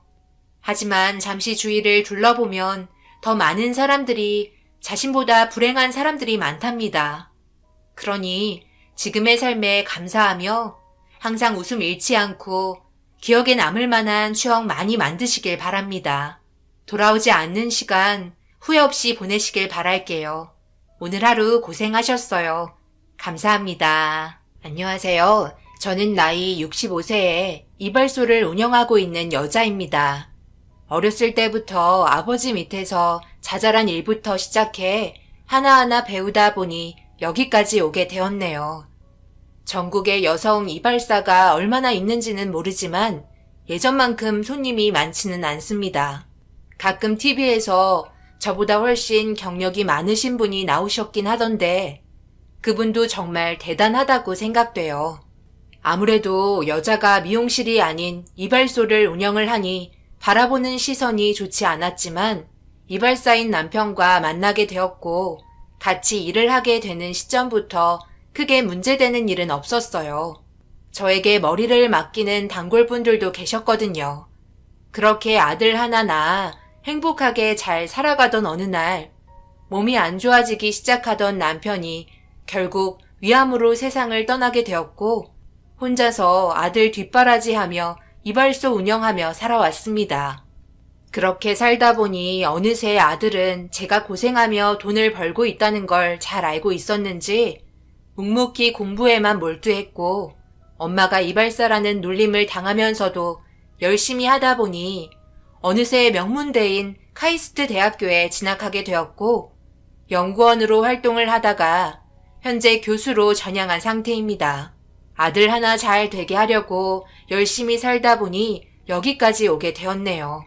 하지만 잠시 주위를 둘러보면 더 많은 사람들이 자신보다 불행한 사람들이 많답니다. 그러니 지금의 삶에 감사하며 항상 웃음 잃지 않고 기억에 남을 만한 추억 많이 만드시길 바랍니다. 돌아오지 않는 시간 후회 없이 보내시길 바랄게요. 오늘 하루 고생하셨어요. 감사합니다. 안녕하세요. 저는 나이 65세에 이발소를 운영하고 있는 여자입니다. 어렸을 때부터 아버지 밑에서 자잘한 일부터 시작해 하나하나 배우다 보니 여기까지 오게 되었네요. 전국에 여성 이발사가 얼마나 있는지는 모르지만 예전만큼 손님이 많지는 않습니다. 가끔 TV에서 저보다 훨씬 경력이 많으신 분이 나오셨긴 하던데 그분도 정말 대단하다고 생각돼요. 아무래도 여자가 미용실이 아닌 이발소를 운영을 하니 바라보는 시선이 좋지 않았지만 이발사인 남편과 만나게 되었고 같이 일을 하게 되는 시점부터 크게 문제되는 일은 없었어요. 저에게 머리를 맡기는 단골분들도 계셨거든요. 그렇게 아들 하나 낳아 행복하게 잘 살아가던 어느 날 몸이 안 좋아지기 시작하던 남편이 결국 위암으로 세상을 떠나게 되었고 혼자서 아들 뒷바라지하며 이발소 운영하며 살아왔습니다. 그렇게 살다 보니 어느새 아들은 제가 고생하며 돈을 벌고 있다는 걸 잘 알고 있었는지 묵묵히 공부에만 몰두했고 엄마가 이발사라는 놀림을 당하면서도 열심히 하다 보니 어느새 명문대인 카이스트 대학교에 진학하게 되었고 연구원으로 활동을 하다가 현재 교수로 전향한 상태입니다. 아들 하나 잘 되게 하려고 열심히 살다 보니 여기까지 오게 되었네요.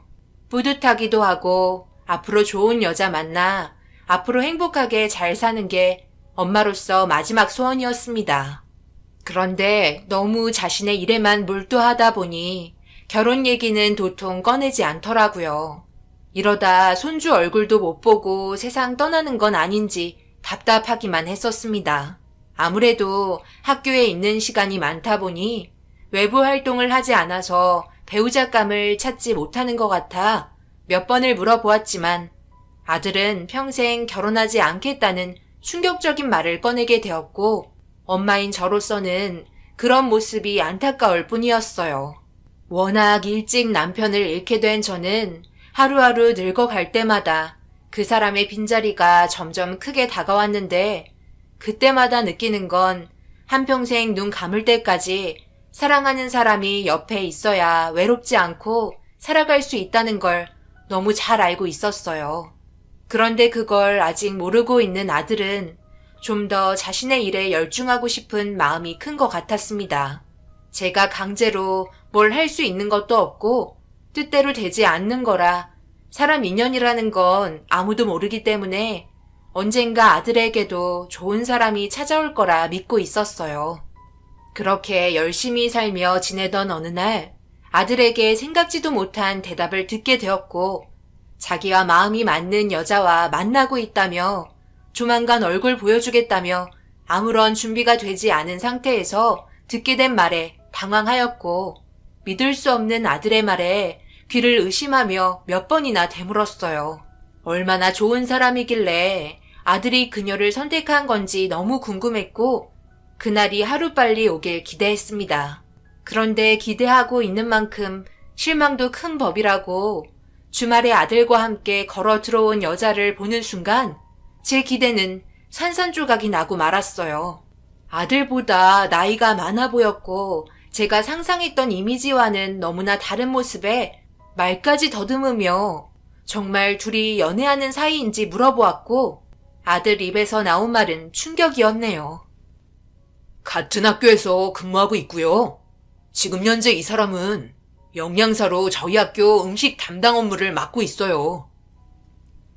뿌듯하기도 하고 앞으로 좋은 여자 만나 앞으로 행복하게 잘 사는 게 엄마로서 마지막 소원이었습니다. 그런데 너무 자신의 일에만 몰두하다 보니 결혼 얘기는 도통 꺼내지 않더라고요. 이러다 손주 얼굴도 못 보고 세상 떠나는 건 아닌지 답답하기만 했었습니다. 아무래도 학교에 있는 시간이 많다 보니 외부 활동을 하지 않아서 배우자감을 찾지 못하는 것 같아 몇 번을 물어보았지만 아들은 평생 결혼하지 않겠다는 충격적인 말을 꺼내게 되었고 엄마인 저로서는 그런 모습이 안타까울 뿐이었어요. 워낙 일찍 남편을 잃게 된 저는 하루하루 늙어갈 때마다 그 사람의 빈자리가 점점 크게 다가왔는데 그때마다 느끼는 건 한평생 눈 감을 때까지 사랑하는 사람이 옆에 있어야 외롭지 않고 살아갈 수 있다는 걸 너무 잘 알고 있었어요. 그런데 그걸 아직 모르고 있는 아들은 좀 더 자신의 일에 열중하고 싶은 마음이 큰 것 같았습니다. 제가 강제로 뭘 할 수 있는 것도 없고 뜻대로 되지 않는 거라 사람 인연이라는 건 아무도 모르기 때문에 언젠가 아들에게도 좋은 사람이 찾아올 거라 믿고 있었어요. 그렇게 열심히 살며 지내던 어느 날 아들에게 생각지도 못한 대답을 듣게 되었고 자기와 마음이 맞는 여자와 만나고 있다며 조만간 얼굴 보여주겠다며 아무런 준비가 되지 않은 상태에서 듣게 된 말에 당황하였고 믿을 수 없는 아들의 말에 귀를 의심하며 몇 번이나 되물었어요. 얼마나 좋은 사람이길래 아들이 그녀를 선택한 건지 너무 궁금했고 그날이 하루빨리 오길 기대했습니다. 그런데 기대하고 있는 만큼 실망도 큰 법이라고 주말에 아들과 함께 걸어 들어온 여자를 보는 순간 제 기대는 산산조각이 나고 말았어요. 아들보다 나이가 많아 보였고 제가 상상했던 이미지와는 너무나 다른 모습에 말까지 더듬으며 정말 둘이 연애하는 사이인지 물어보았고 아들 입에서 나온 말은 충격이었네요. 같은 학교에서 근무하고 있고요. 지금 현재 이 사람은 영양사로 저희 학교 음식 담당 업무를 맡고 있어요.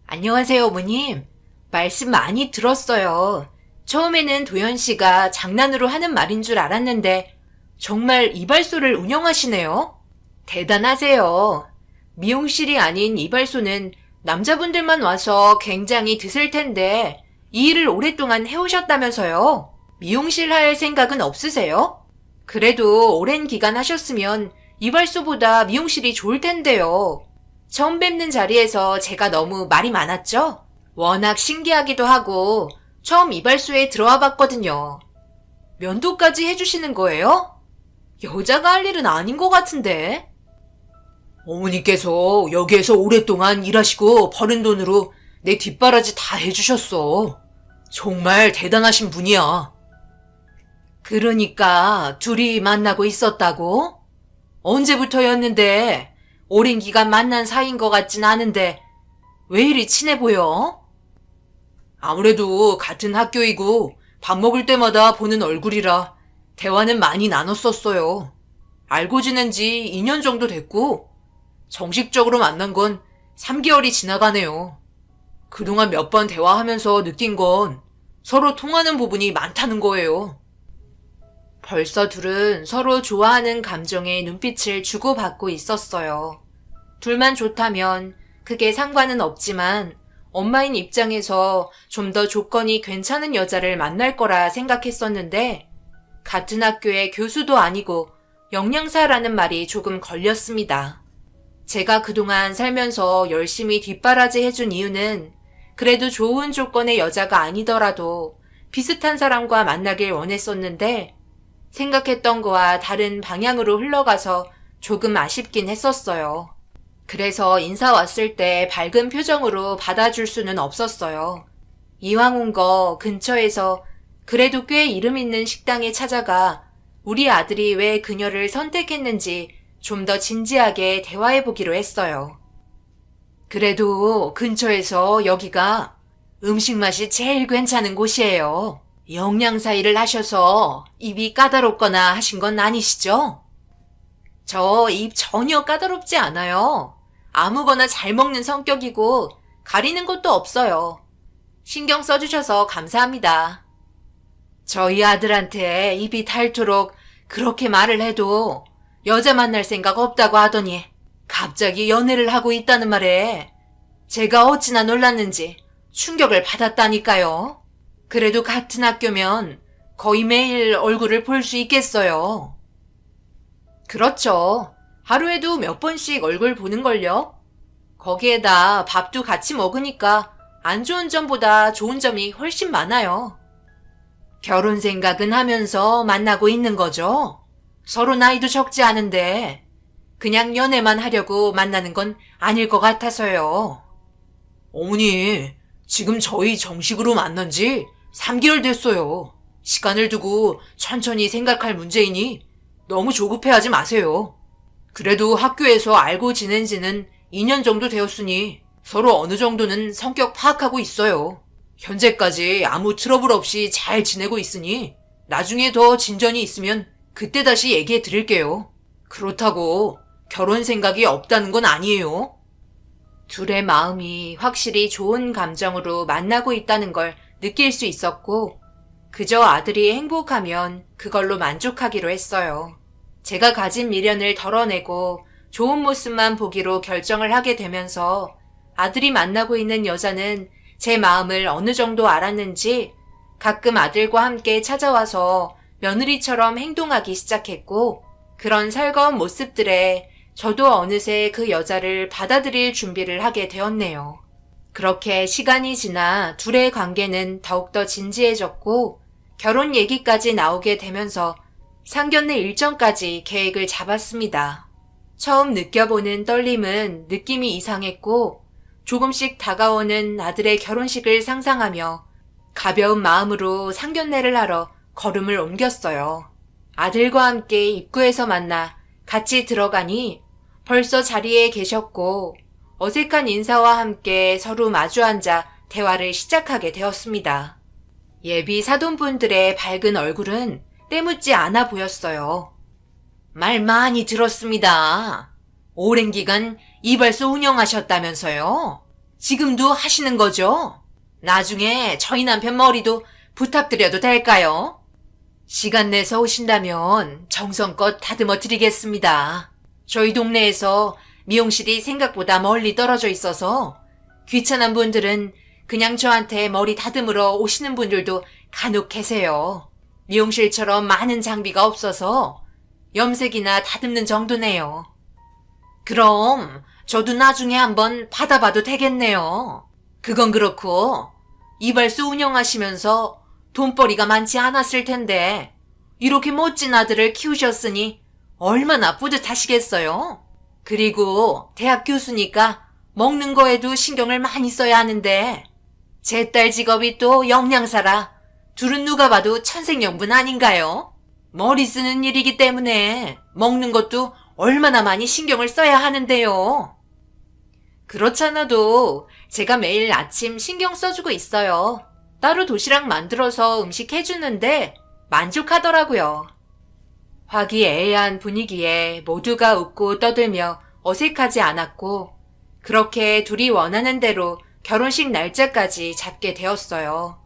안녕하세요, 어머님. 말씀 많이 들었어요. 처음에는 도현 씨가 장난으로 하는 말인 줄 알았는데 정말 이발소를 운영하시네요. 대단하세요. 미용실이 아닌 이발소는 남자분들만 와서 굉장히 드실 텐데 이 일을 오랫동안 해오셨다면서요. 미용실 할 생각은 없으세요? 그래도 오랜 기간 하셨으면 이발소보다 미용실이 좋을 텐데요. 처음 뵙는 자리에서 제가 너무 말이 많았죠? 워낙 신기하기도 하고 처음 이발소에 들어와 봤거든요. 면도까지 해주시는 거예요? 여자가 할 일은 아닌 것 같은데. 어머니께서 여기에서 오랫동안 일하시고 버는 돈으로 내 뒷바라지 다 해주셨어. 정말 대단하신 분이야. 그러니까 둘이 만나고 있었다고? 언제부터였는데 오랜 기간 만난 사이인 것 같진 않은데 왜 이리 친해 보여? 아무래도 같은 학교이고 밥 먹을 때마다 보는 얼굴이라 대화는 많이 나눴었어요. 알고 지낸 지 2년 정도 됐고 정식적으로 만난 건 3개월이 지나가네요. 그동안 몇 번 대화하면서 느낀 건 서로 통하는 부분이 많다는 거예요. 벌써 둘은 서로 좋아하는 감정에 눈빛을 주고받고 있었어요. 둘만 좋다면 그게 상관은 없지만 엄마인 입장에서 좀 더 조건이 괜찮은 여자를 만날 거라 생각했었는데 같은 학교의 교수도 아니고 영양사라는 말이 조금 걸렸습니다. 제가 그동안 살면서 열심히 뒷바라지 해준 이유는 그래도 좋은 조건의 여자가 아니더라도 비슷한 사람과 만나길 원했었는데 생각했던 거와 다른 방향으로 흘러가서 조금 아쉽긴 했었어요. 그래서 인사 왔을 때 밝은 표정으로 받아줄 수는 없었어요. 이왕 온 거 근처에서 그래도 꽤 이름 있는 식당에 찾아가 우리 아들이 왜 그녀를 선택했는지 좀 더 진지하게 대화해보기로 했어요. 그래도 근처에서 여기가 음식 맛이 제일 괜찮은 곳이에요. 영양사 일을 하셔서 입이 까다롭거나 하신 건 아니시죠? 저 입 전혀 까다롭지 않아요. 아무거나 잘 먹는 성격이고 가리는 것도 없어요. 신경 써주셔서 감사합니다. 저희 아들한테 입이 닳도록 그렇게 말을 해도 여자 만날 생각 없다고 하더니 갑자기 연애를 하고 있다는 말에 제가 어찌나 놀랐는지 충격을 받았다니까요. 그래도 같은 학교면 거의 매일 얼굴을 볼 수 있겠어요. 그렇죠. 하루에도 몇 번씩 얼굴 보는걸요. 거기에다 밥도 같이 먹으니까 안 좋은 점보다 좋은 점이 훨씬 많아요. 결혼 생각은 하면서 만나고 있는 거죠. 서로 나이도 적지 않은데 그냥 연애만 하려고 만나는 건 아닐 것 같아서요. 어머니, 지금 저희 정식으로 만난 지 3개월 됐어요. 시간을 두고 천천히 생각할 문제이니 너무 조급해하지 마세요. 그래도 학교에서 알고 지낸 지는 2년 정도 되었으니 서로 어느 정도는 성격 파악하고 있어요. 현재까지 아무 트러블 없이 잘 지내고 있으니 나중에 더 진전이 있으면 그때 다시 얘기해 드릴게요. 그렇다고 결혼 생각이 없다는 건 아니에요. 둘의 마음이 확실히 좋은 감정으로 만나고 있다는 걸 느낄 수 있었고 그저 아들이 행복하면 그걸로 만족하기로 했어요. 제가 가진 미련을 덜어내고 좋은 모습만 보기로 결정을 하게 되면서 아들이 만나고 있는 여자는 제 마음을 어느 정도 알았는지 가끔 아들과 함께 찾아와서 며느리처럼 행동하기 시작했고 그런 살가운 모습들에 저도 어느새 그 여자를 받아들일 준비를 하게 되었네요. 그렇게 시간이 지나 둘의 관계는 더욱더 진지해졌고 결혼 얘기까지 나오게 되면서 상견례 일정까지 계획을 잡았습니다. 처음 느껴보는 떨림은 느낌이 이상했고 조금씩 다가오는 아들의 결혼식을 상상하며 가벼운 마음으로 상견례를 하러 걸음을 옮겼어요. 아들과 함께 입구에서 만나 같이 들어가니 벌써 자리에 계셨고 어색한 인사와 함께 서로 마주 앉아 대화를 시작하게 되었습니다. 예비 사돈분들의 밝은 얼굴은 때묻지 않아 보였어요. 말 많이 들었습니다. 오랜 기간 이발소 운영하셨다면서요? 지금도 하시는 거죠? 나중에 저희 남편 머리도 부탁드려도 될까요? 시간 내서 오신다면 정성껏 다듬어 드리겠습니다. 저희 동네에서 미용실이 생각보다 멀리 떨어져 있어서 귀찮은 분들은 그냥 저한테 머리 다듬으러 오시는 분들도 간혹 계세요. 미용실처럼 많은 장비가 없어서 염색이나 다듬는 정도네요. 그럼 저도 나중에 한번 받아봐도 되겠네요. 그건 그렇고 이발소 운영하시면서 돈벌이가 많지 않았을 텐데 이렇게 멋진 아들을 키우셨으니 얼마나 뿌듯하시겠어요? 그리고 대학 교수니까 먹는 거에도 신경을 많이 써야 하는데 제 딸 직업이 또 영양사라 둘은 누가 봐도 천생연분 아닌가요? 머리 쓰는 일이기 때문에 먹는 것도 얼마나 많이 신경을 써야 하는데요. 그렇잖아도 제가 매일 아침 신경 써주고 있어요. 따로 도시락 만들어서 음식 해주는데 만족하더라고요. 화기애애한 분위기에 모두가 웃고 떠들며 어색하지 않았고 그렇게 둘이 원하는 대로 결혼식 날짜까지 잡게 되었어요.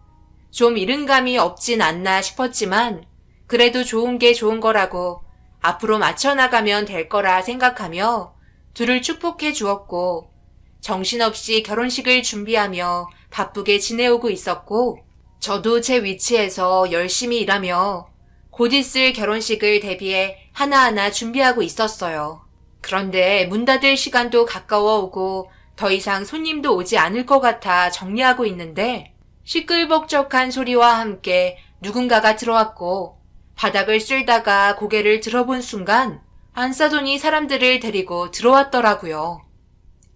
좀 이른 감이 없진 않나 싶었지만 그래도 좋은 게 좋은 거라고 앞으로 맞춰나가면 될 거라 생각하며 둘을 축복해 주었고 정신없이 결혼식을 준비하며 바쁘게 지내오고 있었고 저도 제 위치에서 열심히 일하며 곧 있을 결혼식을 대비해 하나하나 준비하고 있었어요. 그런데 문 닫을 시간도 가까워 오고 더 이상 손님도 오지 않을 것 같아 정리하고 있는데 시끌벅적한 소리와 함께 누군가가 들어왔고 바닥을 쓸다가 고개를 들어본 순간 안싸돈이 사람들을 데리고 들어왔더라고요.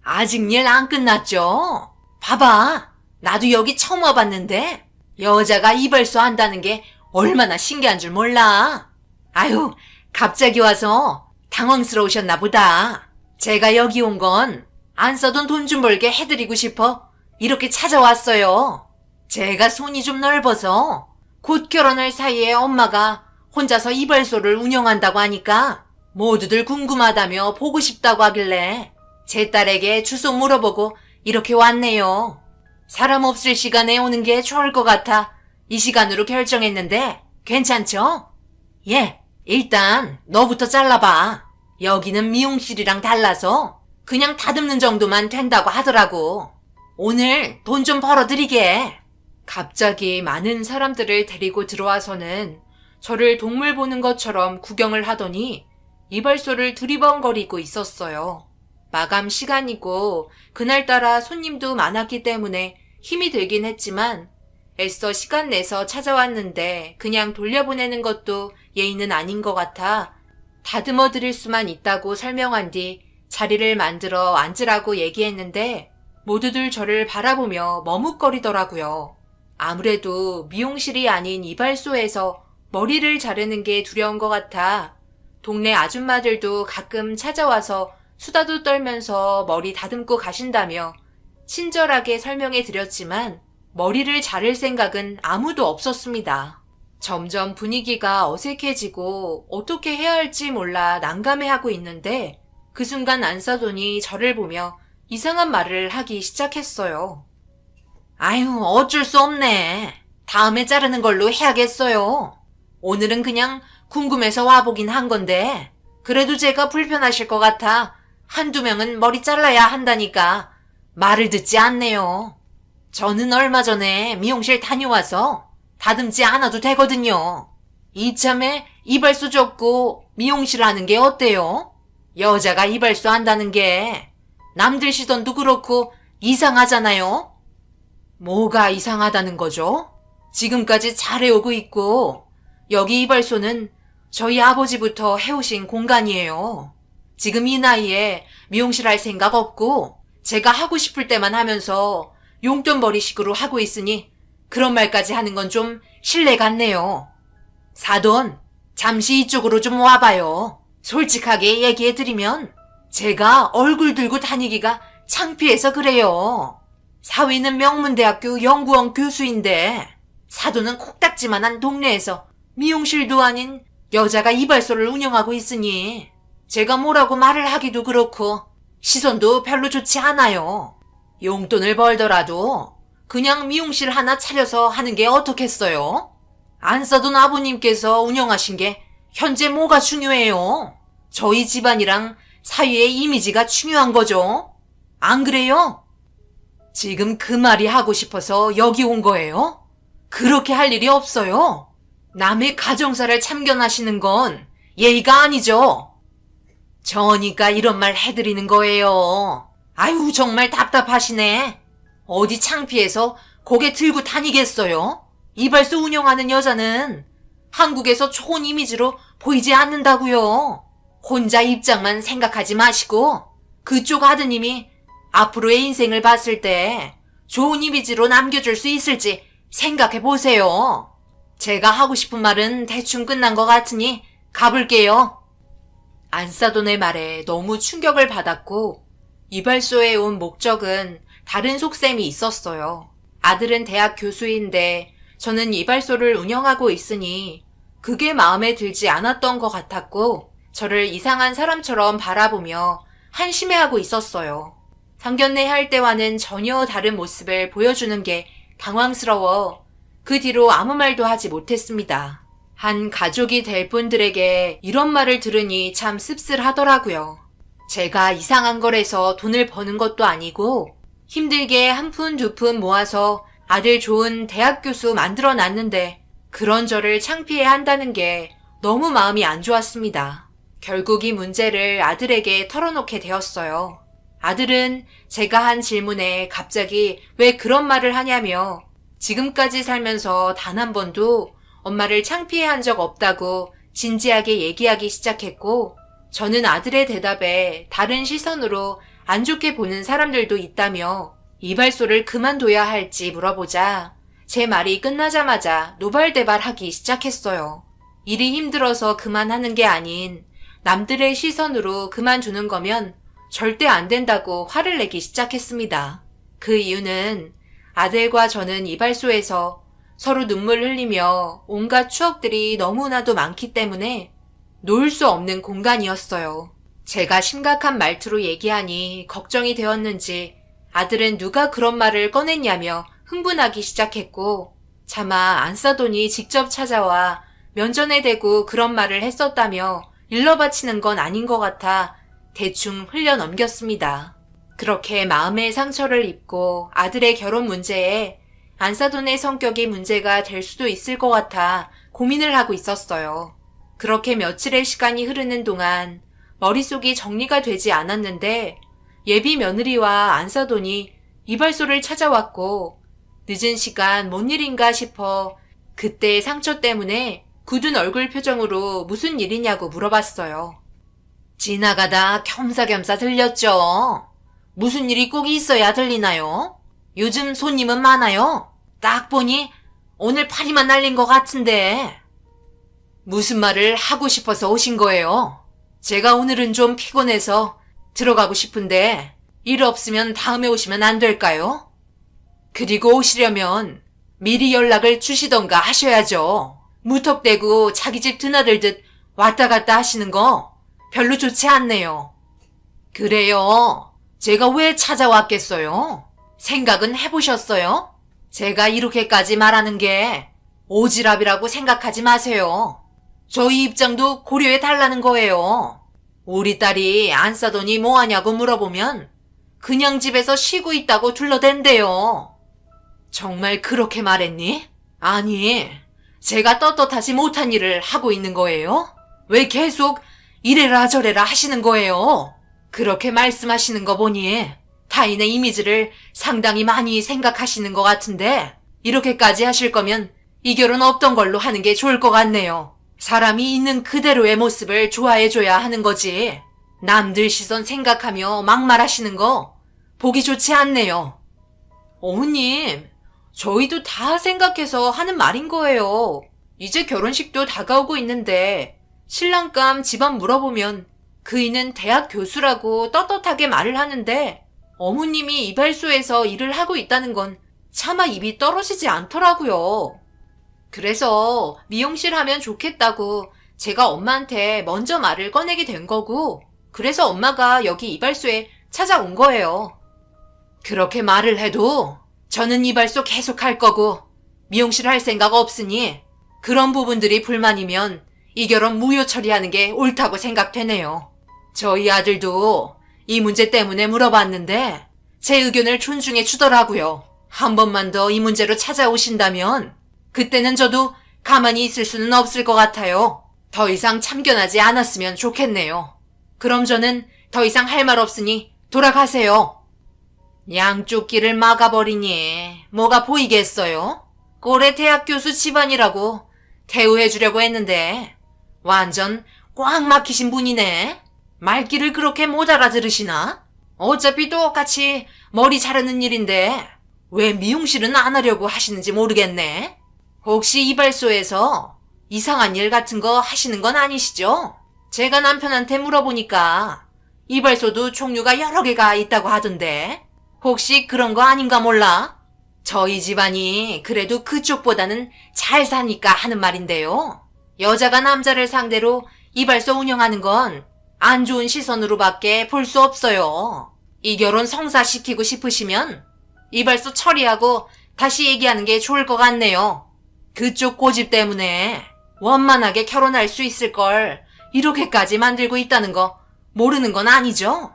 아직 일 안 끝났죠? 봐봐. 나도 여기 처음 와봤는데 여자가 이발소 한다는 게 얼마나 신기한 줄 몰라. 아유, 갑자기 와서 당황스러우셨나 보다. 제가 여기 온 건 안 써돈 돈 좀 벌게 해드리고 싶어 이렇게 찾아왔어요. 제가 손이 좀 넓어서 곧 결혼할 사이에 엄마가 혼자서 이발소를 운영한다고 하니까 모두들 궁금하다며 보고 싶다고 하길래 제 딸에게 주소 물어보고 이렇게 왔네요. 사람 없을 시간에 오는 게 좋을 것 같아 이 시간으로 결정했는데 괜찮죠? 예, 일단 너부터 잘라봐. 여기는 미용실이랑 달라서 그냥 다듬는 정도만 된다고 하더라고. 오늘 돈 좀 벌어드리게. 갑자기 많은 사람들을 데리고 들어와서는 저를 동물 보는 것처럼 구경을 하더니 이발소를 두리번거리고 있었어요. 마감 시간이고 그날따라 손님도 많았기 때문에 힘이 들긴 했지만 애써 시간 내서 찾아왔는데 그냥 돌려보내는 것도 예의는 아닌 것 같아 다듬어 드릴 수만 있다고 설명한 뒤 자리를 만들어 앉으라고 얘기했는데 모두들 저를 바라보며 머뭇거리더라고요. 아무래도 미용실이 아닌 이발소에서 머리를 자르는 게 두려운 것 같아 동네 아줌마들도 가끔 찾아와서 수다도 떨면서 머리 다듬고 가신다며 친절하게 설명해 드렸지만 머리를 자를 생각은 아무도 없었습니다. 점점 분위기가 어색해지고 어떻게 해야 할지 몰라 난감해하고 있는데 그 순간 안사돈이 저를 보며 이상한 말을 하기 시작했어요. 아유, 어쩔 수 없네. 다음에 자르는 걸로 해야겠어요. 오늘은 그냥 궁금해서 와보긴 한 건데 그래도 제가 불편하실 것 같아 한두 명은 머리 잘라야 한다니까 말을 듣지 않네요. 저는 얼마 전에 미용실 다녀와서 다듬지 않아도 되거든요. 이참에 이발소 접고 미용실 하는 게 어때요? 여자가 이발소 한다는 게 남들 시선도 그렇고 이상하잖아요? 뭐가 이상하다는 거죠? 지금까지 잘해오고 있고 여기 이발소는 저희 아버지부터 해오신 공간이에요. 지금 이 나이에 미용실 할 생각 없고 제가 하고 싶을 때만 하면서 용돈벌이식으로 하고 있으니 그런 말까지 하는 건 좀 실례 같네요. 사돈, 잠시 이쪽으로 좀 와봐요. 솔직하게 얘기해드리면 제가 얼굴 들고 다니기가 창피해서 그래요. 사위는 명문대학교 연구원 교수인데 사돈은 콕딱지만한 동네에서 미용실도 아닌 여자가 이발소를 운영하고 있으니 제가 뭐라고 말을 하기도 그렇고 시선도 별로 좋지 않아요. 용돈을 벌더라도 그냥 미용실 하나 차려서 하는 게 어떻겠어요? 안사돈 아버님께서 운영하신 게 현재 뭐가 중요해요? 저희 집안이랑 사위의 이미지가 중요한 거죠. 안 그래요? 지금 그 말이 하고 싶어서 여기 온 거예요? 그렇게 할 일이 없어요. 남의 가정사를 참견하시는 건 예의가 아니죠. 저니까 이런 말 해드리는 거예요. 아유, 정말 답답하시네. 어디 창피해서 고개 들고 다니겠어요? 이발소 운영하는 여자는 한국에서 좋은 이미지로 보이지 않는다고요. 혼자 입장만 생각하지 마시고 그쪽 아드님이 앞으로의 인생을 봤을 때 좋은 이미지로 남겨줄 수 있을지 생각해 보세요. 제가 하고 싶은 말은 대충 끝난 것 같으니 가볼게요. 안사돈의 말에 너무 충격을 받았고 이발소에 온 목적은 다른 속셈이 있었어요. 아들은 대학 교수인데 저는 이발소를 운영하고 있으니 그게 마음에 들지 않았던 것 같았고 저를 이상한 사람처럼 바라보며 한심해하고 있었어요. 상견례 할 때와는 전혀 다른 모습을 보여주는 게 당황스러워 그 뒤로 아무 말도 하지 못했습니다. 한 가족이 될 분들에게 이런 말을 들으니 참 씁쓸하더라고요. 제가 이상한 거래서 돈을 버는 것도 아니고 힘들게 한 푼 두 푼 모아서 아들 좋은 대학 교수 만들어 놨는데 그런 저를 창피해 한다는 게 너무 마음이 안 좋았습니다. 결국 이 문제를 아들에게 털어놓게 되었어요. 아들은 제가 한 질문에 갑자기 왜 그런 말을 하냐며 지금까지 살면서 단 한 번도 엄마를 창피해 한 적 없다고 진지하게 얘기하기 시작했고 저는 아들의 대답에 다른 시선으로 안 좋게 보는 사람들도 있다며 이발소를 그만둬야 할지 물어보자 제 말이 끝나자마자 노발대발하기 시작했어요. 일이 힘들어서 그만하는 게 아닌 남들의 시선으로 그만두는 거면 절대 안 된다고 화를 내기 시작했습니다. 그 이유는 아들과 저는 이발소에서 서로 눈물 흘리며 온갖 추억들이 너무나도 많기 때문에 놓을 수 없는 공간이었어요. 제가 심각한 말투로 얘기하니 걱정이 되었는지 아들은 누가 그런 말을 꺼냈냐며 흥분하기 시작했고, 차마 안사돈이 직접 찾아와 면전에 대고 그런 말을 했었다며 일러 바치는 건 아닌 것 같아 대충 흘려 넘겼습니다. 그렇게 마음의 상처를 입고 아들의 결혼 문제에 안사돈의 성격이 문제가 될 수도 있을 것 같아 고민을 하고 있었어요. 그렇게 며칠의 시간이 흐르는 동안 머릿속이 정리가 되지 않았는데 예비 며느리와 안사돈이 이발소를 찾아왔고 늦은 시간 뭔 일인가 싶어 그때의 상처 때문에 굳은 얼굴 표정으로 무슨 일이냐고 물어봤어요. 지나가다 겸사겸사 들렸죠. 무슨 일이 꼭 있어야 들리나요? 요즘 손님은 많아요. 딱 보니 오늘 파리만 날린 것 같은데. 무슨 말을 하고 싶어서 오신 거예요? 제가 오늘은 좀 피곤해서 들어가고 싶은데 일 없으면 다음에 오시면 안 될까요? 그리고 오시려면 미리 연락을 주시던가 하셔야죠. 무턱대고 자기 집 드나들듯 왔다 갔다 하시는 거 별로 좋지 않네요. 그래요. 제가 왜 찾아왔겠어요? 생각은 해보셨어요? 제가 이렇게까지 말하는 게 오지랖이라고 생각하지 마세요. 저희 입장도 고려해 달라는 거예요. 우리 딸이 안사돈이 뭐하냐고 물어보면 그냥 집에서 쉬고 있다고 둘러댄대요. 정말 그렇게 말했니? 아니, 제가 떳떳하지 못한 일을 하고 있는 거예요? 왜 계속 이래라 저래라 하시는 거예요? 그렇게 말씀하시는 거 보니 타인의 이미지를 상당히 많이 생각하시는 것 같은데 이렇게까지 하실 거면 이 결혼 없던 걸로 하는 게 좋을 것 같네요. 사람이 있는 그대로의 모습을 좋아해줘야 하는 거지. 남들 시선 생각하며 막말하시는 거 보기 좋지 않네요. 어머님, 저희도 다 생각해서 하는 말인 거예요. 이제 결혼식도 다가오고 있는데 신랑감 집안 물어보면 그이는 대학 교수라고 떳떳하게 말을 하는데 어머님이 이발소에서 일을 하고 있다는 건 차마 입이 떨어지지 않더라고요. 그래서 미용실 하면 좋겠다고 제가 엄마한테 먼저 말을 꺼내게 된 거고 그래서 엄마가 여기 이발소에 찾아온 거예요. 그렇게 말을 해도 저는 이발소 계속 할 거고 미용실 할 생각 없으니 그런 부분들이 불만이면 이 결혼 무효 처리하는 게 옳다고 생각되네요. 저희 아들도 이 문제 때문에 물어봤는데 제 의견을 존중해 주더라고요. 한 번만 더 이 문제로 찾아오신다면 그때는 저도 가만히 있을 수는 없을 것 같아요. 더 이상 참견하지 않았으면 좋겠네요. 그럼 저는 더 이상 할 말 없으니 돌아가세요. 양쪽 길을 막아버리니 뭐가 보이겠어요? 꼴의 대학 교수 집안이라고 대우해주려고 했는데 완전 꽉 막히신 분이네. 말귀를 그렇게 못 알아들으시나? 어차피 똑같이 머리 자르는 일인데 왜 미용실은 안 하려고 하시는지 모르겠네. 혹시 이발소에서 이상한 일 같은 거 하시는 건 아니시죠? 제가 남편한테 물어보니까 이발소도 종류가 여러 개가 있다고 하던데 혹시 그런 거 아닌가 몰라? 저희 집안이 그래도 그쪽보다는 잘 사니까 하는 말인데요. 여자가 남자를 상대로 이발소 운영하는 건 안 좋은 시선으로밖에 볼 수 없어요. 이 결혼 성사시키고 싶으시면 이발소 처리하고 다시 얘기하는 게 좋을 것 같네요. 그쪽 고집 때문에 원만하게 결혼할 수 있을 걸 이렇게까지 만들고 있다는 거 모르는 건 아니죠?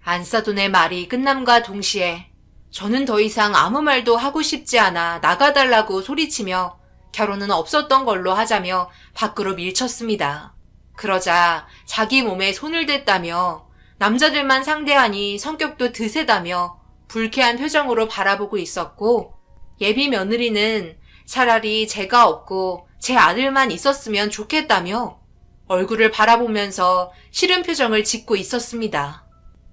안사돈의 말이 끝남과 동시에 저는 더 이상 아무 말도 하고 싶지 않아 나가달라고 소리치며 결혼은 없었던 걸로 하자며 밖으로 밀쳤습니다. 그러자 자기 몸에 손을 댔다며 남자들만 상대하니 성격도 드세다며 불쾌한 표정으로 바라보고 있었고 예비 며느리는 차라리 제가 없고 제 아들만 있었으면 좋겠다며 얼굴을 바라보면서 싫은 표정을 짓고 있었습니다.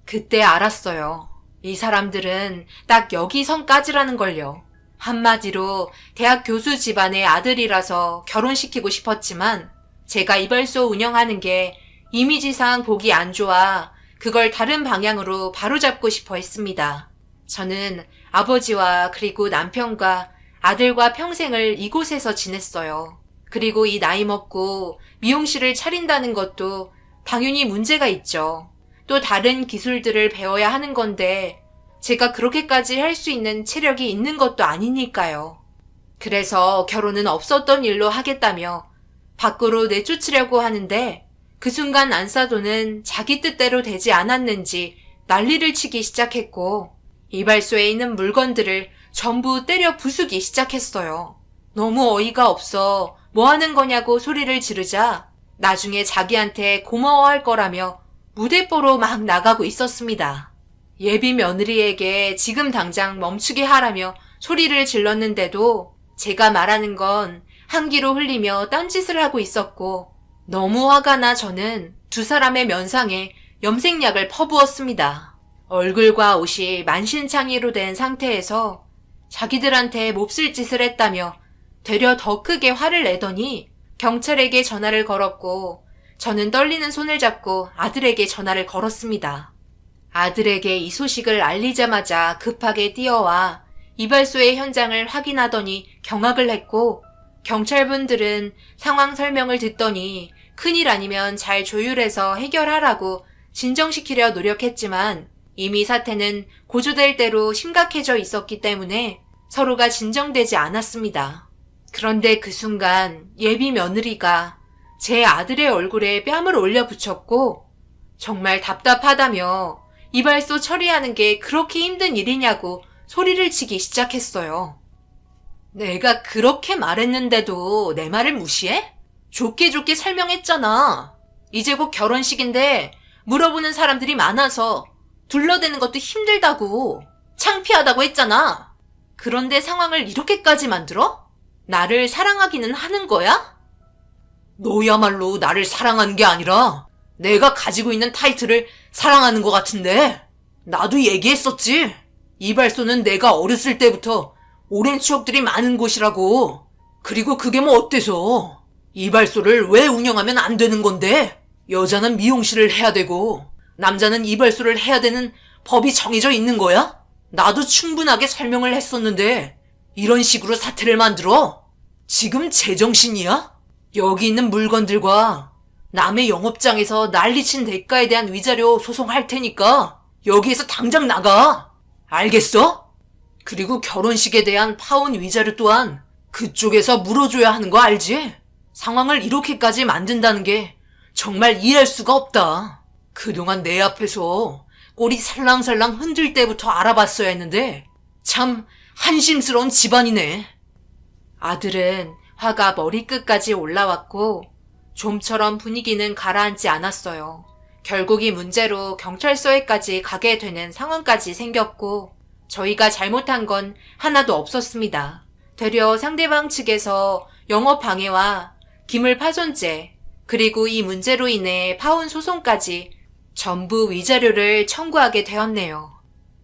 그때 알았어요. 이 사람들은 딱 여기 선까지라는 걸요. 한마디로 대학 교수 집안의 아들이라서 결혼시키고 싶었지만 제가 이발소 운영하는 게 이미지상 보기 안 좋아 그걸 다른 방향으로 바로잡고 싶어 했습니다. 저는 아버지와 그리고 남편과 아들과 평생을 이곳에서 지냈어요. 그리고 이 나이 먹고 미용실을 차린다는 것도 당연히 문제가 있죠. 또 다른 기술들을 배워야 하는 건데 제가 그렇게까지 할 수 있는 체력이 있는 것도 아니니까요. 그래서 결혼은 없었던 일로 하겠다며 밖으로 내쫓으려고 하는데 그 순간 안사도는 자기 뜻대로 되지 않았는지 난리를 치기 시작했고 이발소에 있는 물건들을 전부 때려 부수기 시작했어요. 너무 어이가 없어 뭐 하는 거냐고 소리를 지르자 나중에 자기한테 고마워할 거라며 무대뽀로 막 나가고 있었습니다. 예비 며느리에게 지금 당장 멈추게 하라며 소리를 질렀는데도 제가 말하는 건 한기로 흘리며 딴짓을 하고 있었고 너무 화가 나 저는 두 사람의 면상에 염색약을 퍼부었습니다. 얼굴과 옷이 만신창이로 된 상태에서 자기들한테 몹쓸 짓을 했다며 되려 더 크게 화를 내더니 경찰에게 전화를 걸었고 저는 떨리는 손을 잡고 아들에게 전화를 걸었습니다. 아들에게 이 소식을 알리자마자 급하게 뛰어와 이발소의 현장을 확인하더니 경악을 했고 경찰분들은 상황 설명을 듣더니 큰일 아니면 잘 조율해서 해결하라고 진정시키려 노력했지만 이미 사태는 고조될 대로 심각해져 있었기 때문에 서로가 진정되지 않았습니다. 그런데 그 순간 예비 며느리가 제 아들의 얼굴에 뺨을 올려 붙였고 정말 답답하다며 이발소 처리하는 게 그렇게 힘든 일이냐고 소리를 치기 시작했어요. 내가 그렇게 말했는데도 내 말을 무시해? 좋게 좋게 설명했잖아. 이제 곧 결혼식인데 물어보는 사람들이 많아서 둘러대는 것도 힘들다고, 창피하다고 했잖아. 그런데 상황을 이렇게까지 만들어? 나를 사랑하기는 하는 거야? 너야말로 나를 사랑하는 게 아니라 내가 가지고 있는 타이틀을 사랑하는 것 같은데. 나도 얘기했었지. 이발소는 내가 어렸을 때부터 오랜 추억들이 많은 곳이라고. 그리고 그게 뭐 어때서? 이발소를 왜 운영하면 안 되는 건데? 여자는 미용실을 해야 되고 남자는 이발소를 해야 되는 법이 정해져 있는 거야? 나도 충분하게 설명을 했었는데 이런 식으로 사태를 만들어? 지금 제정신이야? 여기 있는 물건들과 남의 영업장에서 난리친 대가에 대한 위자료 소송할 테니까 여기에서 당장 나가. 알겠어? 그리고 결혼식에 대한 파혼 위자료 또한 그쪽에서 물어줘야 하는 거 알지? 상황을 이렇게까지 만든다는 게 정말 이해할 수가 없다. 그동안 내 앞에서 꼬리 살랑살랑 흔들 때부터 알아봤어야 했는데 참 한심스러운 집안이네. 아들은 화가 머리끝까지 올라왔고 좀처럼 분위기는 가라앉지 않았어요. 결국 이 문제로 경찰서에까지 가게 되는 상황까지 생겼고 저희가 잘못한 건 하나도 없었습니다. 되려 상대방 측에서 영업 방해와 기물파손죄 그리고 이 문제로 인해 파혼 소송까지 전부 위자료를 청구하게 되었네요.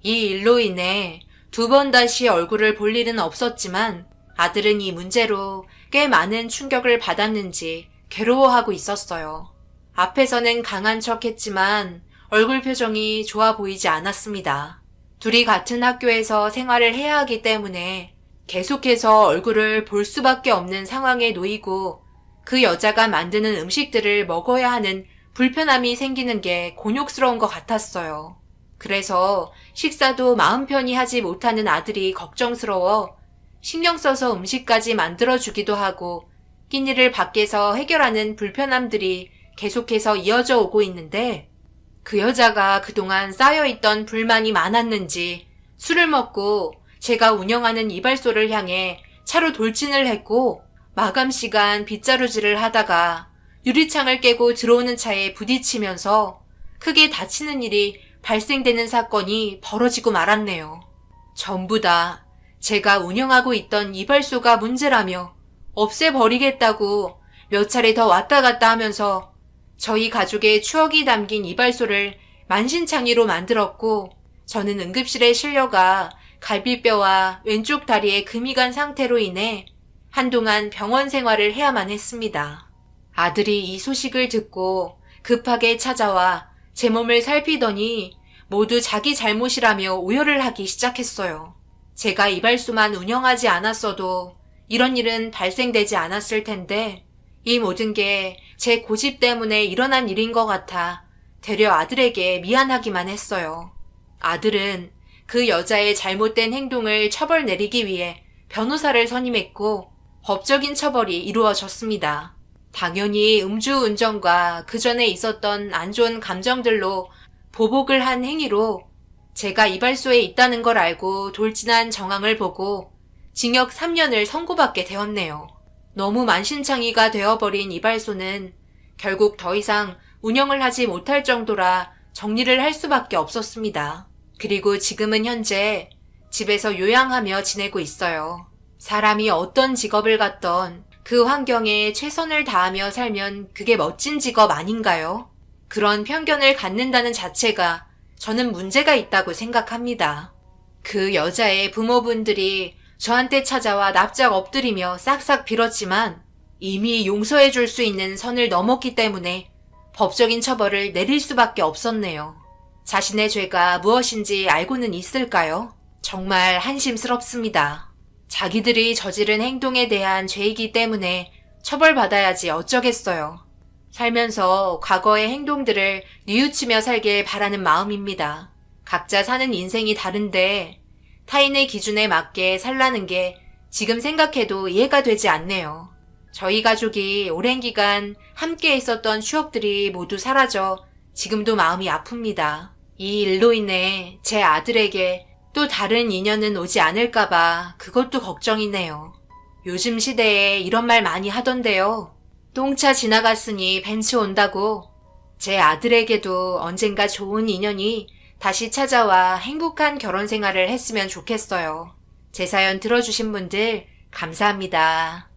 이 일로 인해 두 번 다시 얼굴을 볼 일은 없었지만 아들은 이 문제로 꽤 많은 충격을 받았는지 괴로워하고 있었어요. 앞에서는 강한 척했지만 얼굴 표정이 좋아 보이지 않았습니다. 둘이 같은 학교에서 생활을 해야 하기 때문에 계속해서 얼굴을 볼 수밖에 없는 상황에 놓이고 그 여자가 만드는 음식들을 먹어야 하는 불편함이 생기는 게 곤욕스러운 것 같았어요. 그래서 식사도 마음 편히 하지 못하는 아들이 걱정스러워 신경 써서 음식까지 만들어주기도 하고 끼니를 밖에서 해결하는 불편함들이 계속해서 이어져 오고 있는데 그 여자가 그동안 쌓여있던 불만이 많았는지 술을 먹고 제가 운영하는 이발소를 향해 차로 돌진을 했고 마감 시간 빗자루질을 하다가 유리창을 깨고 들어오는 차에 부딪히면서 크게 다치는 일이 발생되는 사건이 벌어지고 말았네요. 전부 다 제가 운영하고 있던 이발소가 문제라며 없애버리겠다고 몇 차례 더 왔다 갔다 하면서 저희 가족의 추억이 담긴 이발소를 만신창이로 만들었고 저는 응급실에 실려가 갈비뼈와 왼쪽 다리에 금이 간 상태로 인해 한동안 병원 생활을 해야만 했습니다. 아들이 이 소식을 듣고 급하게 찾아와 제 몸을 살피더니 모두 자기 잘못이라며 오열을 하기 시작했어요. 제가 이발소만 운영하지 않았어도 이런 일은 발생되지 않았을 텐데 이 모든 게 제 고집 때문에 일어난 일인 것 같아 되려 아들에게 미안하기만 했어요. 아들은 그 여자의 잘못된 행동을 처벌 내리기 위해 변호사를 선임했고 법적인 처벌이 이루어졌습니다. 당연히 음주운전과 그 전에 있었던 안 좋은 감정들로 보복을 한 행위로 제가 이발소에 있다는 걸 알고 돌진한 정황을 보고 징역 3년을 선고받게 되었네요. 너무 만신창이가 되어버린 이발소는 결국 더 이상 운영을 하지 못할 정도라 정리를 할 수밖에 없었습니다. 그리고 지금은 현재 집에서 요양하며 지내고 있어요. 사람이 어떤 직업을 갖던 그 환경에 최선을 다하며 살면 그게 멋진 직업 아닌가요? 그런 편견을 갖는다는 자체가 저는 문제가 있다고 생각합니다. 그 여자의 부모분들이 저한테 찾아와 납작 엎드리며 싹싹 빌었지만 이미 용서해 줄 수 있는 선을 넘었기 때문에 법적인 처벌을 내릴 수밖에 없었네요. 자신의 죄가 무엇인지 알고는 있을까요? 정말 한심스럽습니다. 자기들이 저지른 행동에 대한 죄이기 때문에 처벌받아야지 어쩌겠어요. 살면서 과거의 행동들을 뉘우치며 살길 바라는 마음입니다. 각자 사는 인생이 다른데 타인의 기준에 맞게 살라는 게 지금 생각해도 이해가 되지 않네요. 저희 가족이 오랜 기간 함께 있었던 추억들이 모두 사라져 지금도 마음이 아픕니다. 이 일로 인해 제 아들에게 또 다른 인연은 오지 않을까봐 그것도 걱정이네요. 요즘 시대에 이런 말 많이 하던데요. 똥차 지나갔으니 벤츠 온다고. 제 아들에게도 언젠가 좋은 인연이 다시 찾아와 행복한 결혼 생활을 했으면 좋겠어요. 제 사연 들어주신 분들 감사합니다.